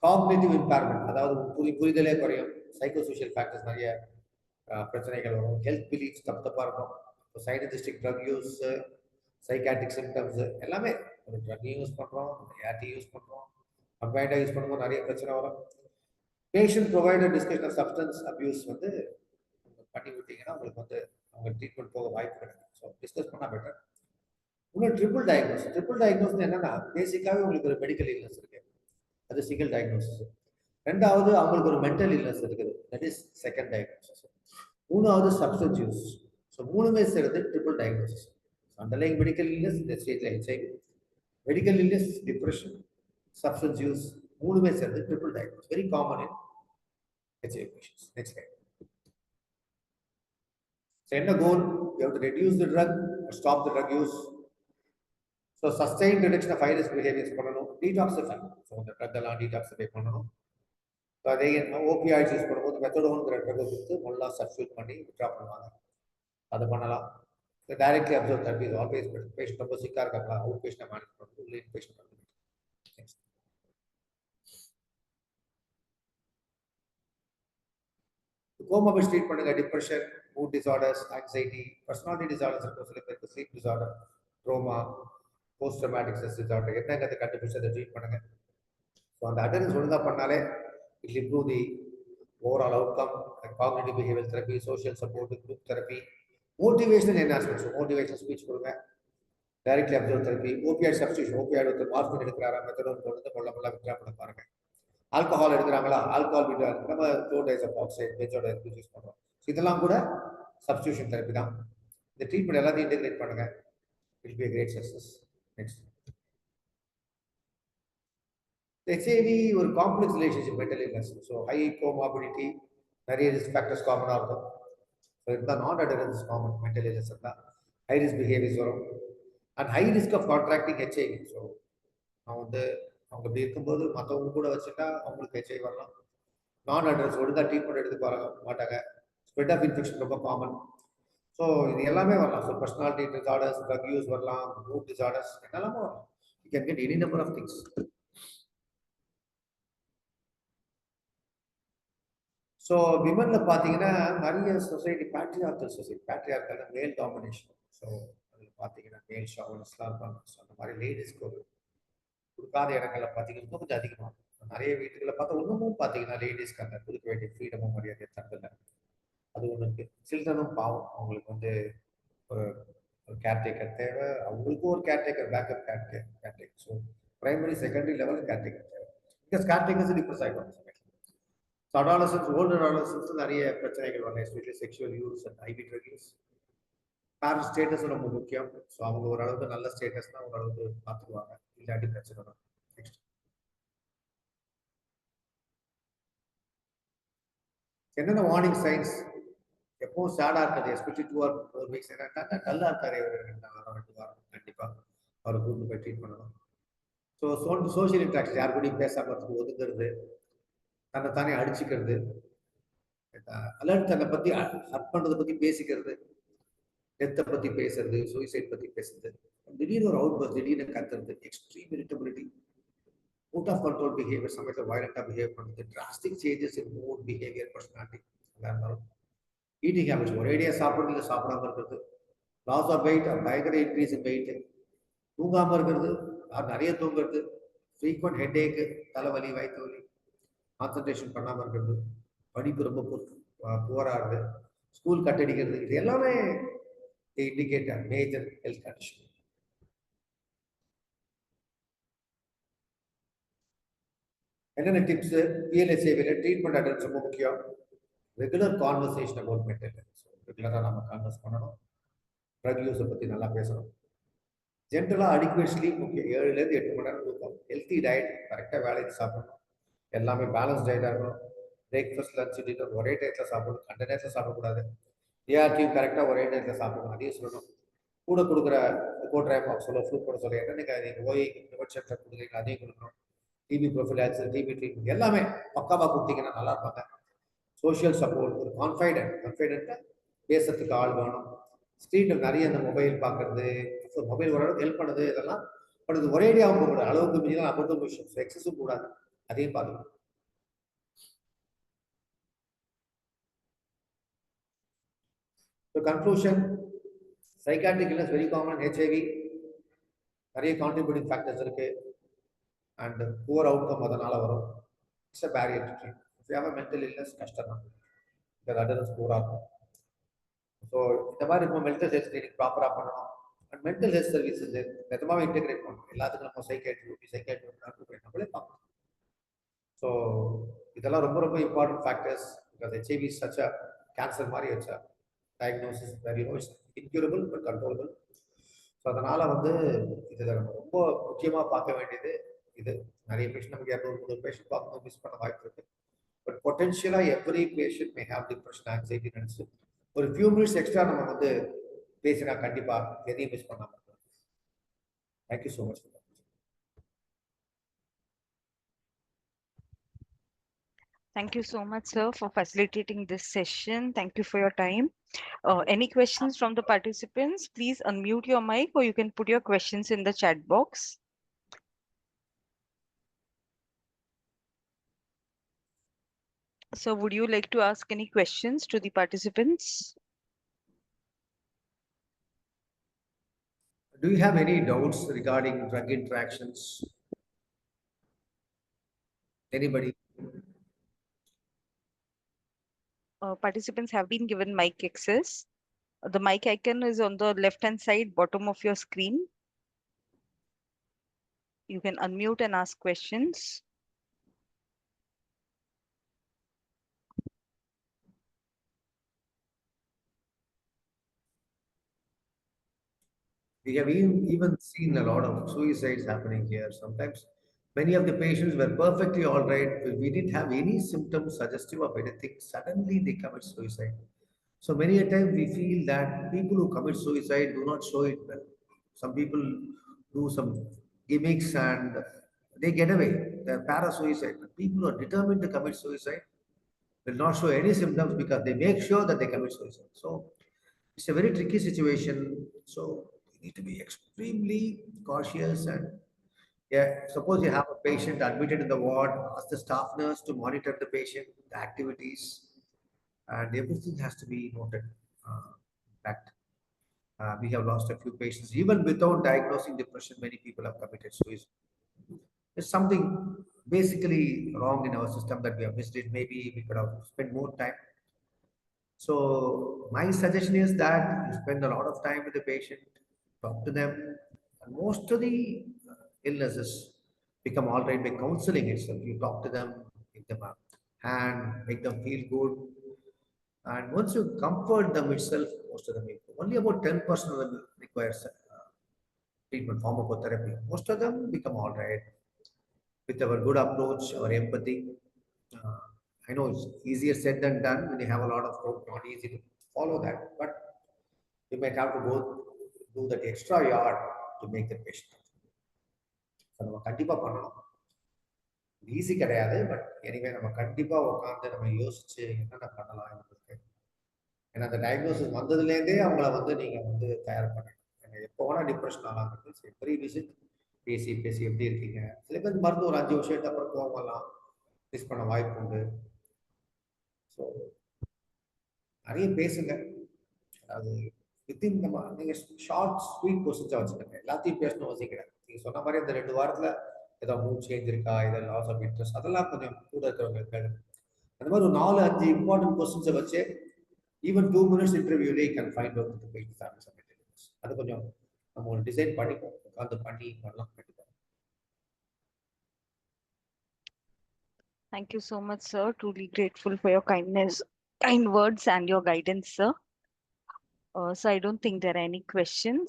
காக்னிட்டிவ் இம்பேர்மெண்ட், அதாவது புரிதலே குறையும். சைக்கோசோஷியல் ஃபேக்டர்ஸ் நிறைய பிரச்சனைகள் வரும். ஹெல்த் பிலீஃப்ஸ் தப்பாக இருக்கும். சைனடிஸ்டிக் ட்ரக் யூஸ், சைக்காட்ரிக் சிம்டம்ஸ் எல்லாமே, ஒரு ட்ரக்கையும் யூஸ் பண்ணுறோம், ஏர்டையும் யூஸ் பண்ணுறோம், கம்பைண்டாக யூஸ் பண்ணும்போது நிறைய பிரச்சனை வரும். Patient provider discussion of substance abuse வந்து பண்ணி விட்டீங்கன்னா உங்களுக்கு வந்து அவங்க ட்ரீட்மெண்ட் போக வாய்ப்பு கிடைக்கும். ஸோ டிஸ்கஸ் பண்ணால் பெட்டர். இன்னும் ட்ரிபிள் டயக்னோஸ் என்னன்னா, பேசிக்காகவே உங்களுக்கு ஒரு மெடிக்கல் இல்னஸ் இருக்கு, அது சிங்கிள் டயக்னோசிஸ். ரெண்டாவது அவங்களுக்கு ஒரு மென்டல் இல்னஸ் இருக்குது, தட் இஸ் செகண்ட் டயக்னோசிஸ். மூணாவது சப்ஸ்டன்ஸ் யூஸ். ஸோ மூணுமே சேர்ந்து triple diagnosis. Underlying medical illness இந்த ஸ்டேஜ்ல HIV, medical illness depression, substance use, மூணுமே சேர்ந்து triple diagnosis. Very common in HIV patients. Next line. So என்ன கோல்? You have to reduce the drug or stop the drug use. So sustained reduction of high risk behaviors பண்ணணும். Detoxify. So இந்த drug எல்லாம் detoxify பண்ணணும். So அதே opioids use பண்ணும்போது மெத்தடோன்ங்கிற ட்ரக்கை கொடுத்து நல்லா substitute பண்ணி விட்ரா பண்ணுவாங்க, அது பண்ணலாம். Directly observe therapy is always better. Patient ரொம்ப சிக்காக இருக்காங்களா, அவுட் பேஷண்ட் மேனேஜ் பண்ணுறது, உள்ள இன் பேஷண்ட் பண்ணுறது. கோமாபிட்ஸ் ட்ரீட் பண்ணுங்க. Depression, mood disorders, anxiety, personality disorders இருக்கும். சில பேருக்கு sleep disorder, trauma, post traumatic stress disorder, என்னங்கிறத கண்டுபிடிச்சு அதை ட்ரீட் பண்ணுங்க. ஸோ அந்த அட்டெண்டன்ஸ் ஒழுங்காக பண்ணாலே it improve the overall outcome. Cognitive behaviour therapy, social support, group therapy, motivational enhancement. So motivational speech கொடுங்க. Directly observe therapy, opioid substitution. Opioid ஒருத்தர் morphine எடுக்கிறாரா, மெத்தடோன் தொடர்ந்து கொள்ள விட்ரா பண்ண பாருங்க. ஆல்கஹால் எடுக்கிறாங்களா, ஆல்கஹால் விட்ரா, நம்ம குளோரைட் ஆக்சைடு, பென்சோடைன் யூஸ் பண்ணுறோம். இதெல்லாம் கூட சப்ஸ்டியூஷன் தெரப்பி தான். இந்த ட்ரீட்மெண்ட் எல்லாத்தையும் இன்டெகிரேட் பண்ணுங்க. It be a great success. Next. HIV ஒரு complex relationship mental illness. So high comorbidity, நிறைய ரிஸ்க் ஃபேக்டர்ஸ் காமனாக இருக்கும். ஸோ இருந்தால் non adherence common mental illness இருந்தால் ஹை ரிஸ்க் பிஹேவியர்ஸ் வரும். And high risk of contracting HIV. So நான் வந்து அவங்க இப்படி இருக்கும்போது மற்றவங்க கூட வச்சுட்டா அவங்களுக்கு ஹெச்ஐவி வரலாம். நான் அட்ரஸ் ஒழுங்காக ட்ரீட்மெண்ட் எடுத்து மாட்டாங்க. ஸ்ப்ரெட் ஆஃப் இன்ஃபெக்ஷன் ரொம்ப காமன். ஸோ இது எல்லாமே வரலாம். So personality disorders, drug use வரலாம், மூட் டிசார்டர்ஸ், என்னெல்லாமே வரலாம். You can get any number of things. So விமன்ல பார்த்தீங்கன்னா நிறைய society patriarchal male domination. So அதில் பார்த்தீங்கன்னா மேல் ஷாவனிஸ்லாம் இருப்பாங்க. ஸோ அந்த மாதிரி லேடிஸ்க்கு ஒரு கொடுக்காத இடங்கள்ல பார்த்தீங்கன்னா இன்னும் கொஞ்சம் அதிகமாக நிறைய வீட்டுகளில் பார்த்தா இன்னமும் பார்த்தீங்கன்னா லேடிஸ்க்கு அந்த கொடுக்க வேண்டிய ஃப்ரீடமும் மரியாதை தரதில்லை. அது ஒன்று இருக்கு. சில்ட்ரனும் பாவம், அவங்களுக்கு வந்து ஒரு கேர்டேக்கர் தேவை, அவங்களுக்கும் ஒரு caretaker backup caretaker. So primary secondary level caretaker தேவை. பிகாஸ் கேர்டேக்கர்ஸ் டிப்ரெஸ் ஆகிடும். ஸோ அடாலசன்ஸ், ஓல்டர் அடாலசன்ஸ் நிறைய பிரச்சனைகள் வரலாம், especially sexual use and IV drug use. Parent status ரொம்ப முக்கியம். ஸோ அவங்க ஓரளவுக்கு நல்ல ஸ்டேட்டஸ்னா ஓரளவுக்கு பார்த்துக்குவாங்க, இல்லாட்டி பிரச்சனை தான். நெக்ஸ்ட் என்னென்ன வார்னிங் சைன்ஸ்? எப்பவும் சேடா இருக்காது, எஸ்பெஷலி 2 or 4 வீக்ஸ். டல்லா இருக்காரு ஒரு 2 வாரம், கண்டிப்பா அவரை கூட்டு போய் ட்ரீட் பண்ணணும். ஸோ சோஷியல் இன்ட்ராக்ஷன், யார் கூடயும் பேசாம ஒதுங்கிறது, தன்னை தானே அடிச்சுக்கிறது, அலர்ட் தன்னை பத்தி ஹர்ட் பண்றதை பத்தி பேசிக்கிறது, டெத்தை பத்தி பேசுறது, சூசைட் பத்தி பேசுறது, திடீர்னு ஒரு அவுட் பஸ், திடீர்னு கத்துறது, extreme irritability, out of control behaviour, சமயத்தில் வயலண்டா பிஹேவ் பண்ணுறது, drastic changes in mood, behaviour, personality, இருந்தாலும் ஈட்டிங் ஹேபிட்ஸ், ஒரேடியா சாப்பிட்றது, சாப்பிடாம இருக்கிறது, லாஸ் ஆஃப் வெயிட், பயங்கர இன்க்ரீஸ் இன் வெயிட், தூங்காம இருக்கிறது, நிறைய தூங்குறது, ஃப்ரீக்வெண்ட் ஹெட்ஏக்கு, தலைவலி, வயிற்று வலி, கான்சன்ட்ரேஷன் பண்ணாம இருக்கிறது, படிப்பு ரொம்ப புவராகுது, ஸ்கூல் கட்டடிக்கிறது, இது எல்லாமே இண்டிகேட் மேஜர் ஹெல்த் கண்டிஷன். என்னென்ன டிப்ஸ்? பிஎல்எஸ்ஏவில ட்ரீட்மெண்ட் அட்டென்ஸ் ரொம்ப முக்கியம். Regular conversation about mental health. ரெகுலராக நம்ம கான்வர்ஸ் பண்ணணும். ட்ரக் யூஸை பற்றி நல்லா பேசணும். ஜென்ரலாக அடிக்குவேட் ஸ்லீப் முக்கியம். 7லேருந்து 8 மணி நேரம் தூக்கம். ஹெல்த்தி டயட், கரெக்டாக வேலைக்கு சாப்பிடணும். எல்லாமே பேலன்ஸ் டயட்டாக இருக்கணும். பிரேக்ஃபாஸ்ட், லஞ்ச், டின்னர் ஒரே டயத்தில் சாப்பிடணும், கண்ட நேரத்தில் சாப்பிடக்கூடாது. ஏஆர்டியும் கரெக்டாக ஒரே நேரத்தில் சாப்பிடணும், அதையும் சொல்லணும். கூட கொடுக்குற கோட்ராப் சொல்ல, ஃப்ளூ கூட சொல்ல, என்னென்ன நீங்கள் ஓய் நிபட்சத்தை கொடுக்குறீங்க அதையும் கொடுக்கணும். டிபி ப்ரொஃபிலாக்ஸ், டிபி ட்ரீட்மெண்ட் எல்லாமே பக்காவாக கொடுத்தீங்கன்னா நல்லா இருப்பாங்க. சோஷியல் சப்போர்ட், ஒரு கான்ஃபிடென்ட்டாக பேசுறதுக்கு ஆள் வேணும். ஸ்க்ரீனில் நிறைய அந்த மொபைல் பார்க்கறது, மொபைல் ஓரளவுக்கு ஹெல்ப் பண்ணுது, இதெல்லாம் பண்ணுது. ஒரேடியாகவும் போகக்கூடாது, அளவுக்கு மீறினா அமிர்தம் விஷயம், எக்ஸஸும் கூடாது, அதையும் பார்க்கணும். Conclusion, psychiatric illness very common. HIV நிறைய கான்ட்ரிபியூட்டிங் ஃபேக்டர்ஸ் இருக்கு, அண்ட் புவர் அவுட்கம் அதனால வரும். It's a barrier to treat. If you have a mental illness கஷ்டம் தான், இந்த அட்டெண்டன்ஸ் புவராக இருக்கும். ஸோ இந்த மாதிரி இப்போ மென்டல் ஹெல்த் கிளினிக் ப்ராப்பராக பண்ணணும். அண்ட் மென்டல் ஹெல்த் சர்வீசஸ் நிஜமாவே இன்டெகிரேட் பண்ணணும். எல்லாத்துக்கும் நம்ம சைக்காட்ரி நம்மளே பார்க்கணும். ஸோ இதெல்லாம் ரொம்ப ரொம்ப important factors. Because HIV such a cancer மாதிரி வச்சா diagnosis very no it's incurable but controllable. So அதனால வந்து இதில் நம்ம ரொம்ப முக்கியமாக பார்க்க வேண்டியது இது. நிறைய பேஷண்ட் நமக்கு 200-300 பேஷண்ட் பார்க்கணும், மிஸ் பண்ண வாய்ப்பு இருக்கு. பட் பொட்டென்ஷியலாக every patient may have depression, anxiety நினைச்சு ஒரு ஃபியூ மினிட்ஸ் எக்ஸ்ட்ரா நம்ம வந்து பேசினா கண்டிப்பா எதையும் மிஸ் பண்ணாம. Thank you so much. Thank you so much, sir, for facilitating this session. Thank you for your time. Any questions from the participants? Please unmute your mic, or you can put your questions in the chat box. So would you like to ask any questions to the participants? Do you have any doubts regarding drug interactions? Anybody? Participants have been given mic access. The mic icon is on the left-hand side, bottom of your screen. You can unmute and ask questions. We have even seen a lot of suicides happening here. Sometimes many of the patients were perfectly all right. We didn't have any symptoms suggestive of anything. Suddenly they commit suicide. So many a time we feel that people who commit suicide do not show it well. Some people do some gimmicks and they get away. They're para-suicide. But people who are determined to commit suicide will not show any symptoms because they make sure that they commit suicide. So it's a very tricky situation. So you need to be extremely cautious. And yeah, suppose you have a patient admitted in the ward, ask the staff nurse to monitor the patient, the activities, and everything has to be noted. That we have lost a few patients. Even without diagnosing depression, many people have committed suicide. There's something basically wrong in our system that we have missed it. Maybe we could have spent more time. So my suggestion is that you spend a lot of time with the patient, talk to them. And most of the illnesses become all right by counseling itself. You talk to them, give them a hand, make them feel good. And once you comfort them itself, most of them improve. Only about 10% of them requires treatment, pharmacotherapy. Most of them become all right with our good approach, our empathy. Uh, I know it's easier said than done when you have a lot of hope, not easy to follow that, but you might have to go do that extra yard to make the patient. So நம்ம கண்டிப்பா பண்ணணும். Easy கிடையாது, but anyway நம்ம கண்டிப்பா உட்காந்து நம்ம யோசிச்சு என்னென்ன பண்ணலாம் இவங்களுக்கு. ஏன்னா அந்த டயக்னோசிஸ் வந்ததுலேருந்தே அவங்கள வந்து நீங்க வந்து தயார் பண்ணணும். எப்போ வேணா டிப்ரெஷன் ஆகலாம். ப்ரீ விசிட் பேசி பேசி எப்படி இருக்கீங்க. சில பேர் மருந்து ஒரு 5 வருஷம் அப்புறம் போகலாம், மிஸ் பண்ண வாய்ப்பு உண்டு. ஸோ நிறைய பேசுங்க. அது வித்தின் நம்ம நீங்க ஷார்ட் ஸ்வீட் கொஸ்டின்ஸா வச்சுக்கோங்க. எல்லாத்தையும் பேசணும் அவசியம் கிடையாது. நீங்க சொன்ன மாதிரி இந்த 2 வாரத்துல ஏதாவது மூட் சேஞ்ச் இருக்கா, ஏதாவது லாஸ் ஆஃப் இன்ட்ரெஸ்ட், அதெல்லாம் கொஞ்சம் கூட இருக்கிறவங்க கேளுங்க. அந்த மாதிரி ஒரு 4-5 இம்பார்ட்டன்ட் கொஸ்டின்ஸை வச்சு ஈவன் 2 minutes இன்டர்வியூலே can find out the patient family subject. அது கொஞ்சம் நம்ம டிசைன் பண்ணிப்போம், உட்காந்து பண்ணி பண்ணலாம் கண்டிப்பா. Thank you so much, sir. Truly grateful for your kindness, kind words, and your guidance, sir. So I don't think there are any questions.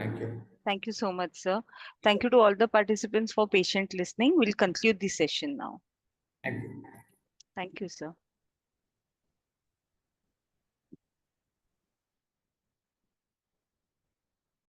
Thank you. Thank you so much, sir. Thank you to all the participants for patient listening. We'll conclude the session now. Thank you. Thank you, sir.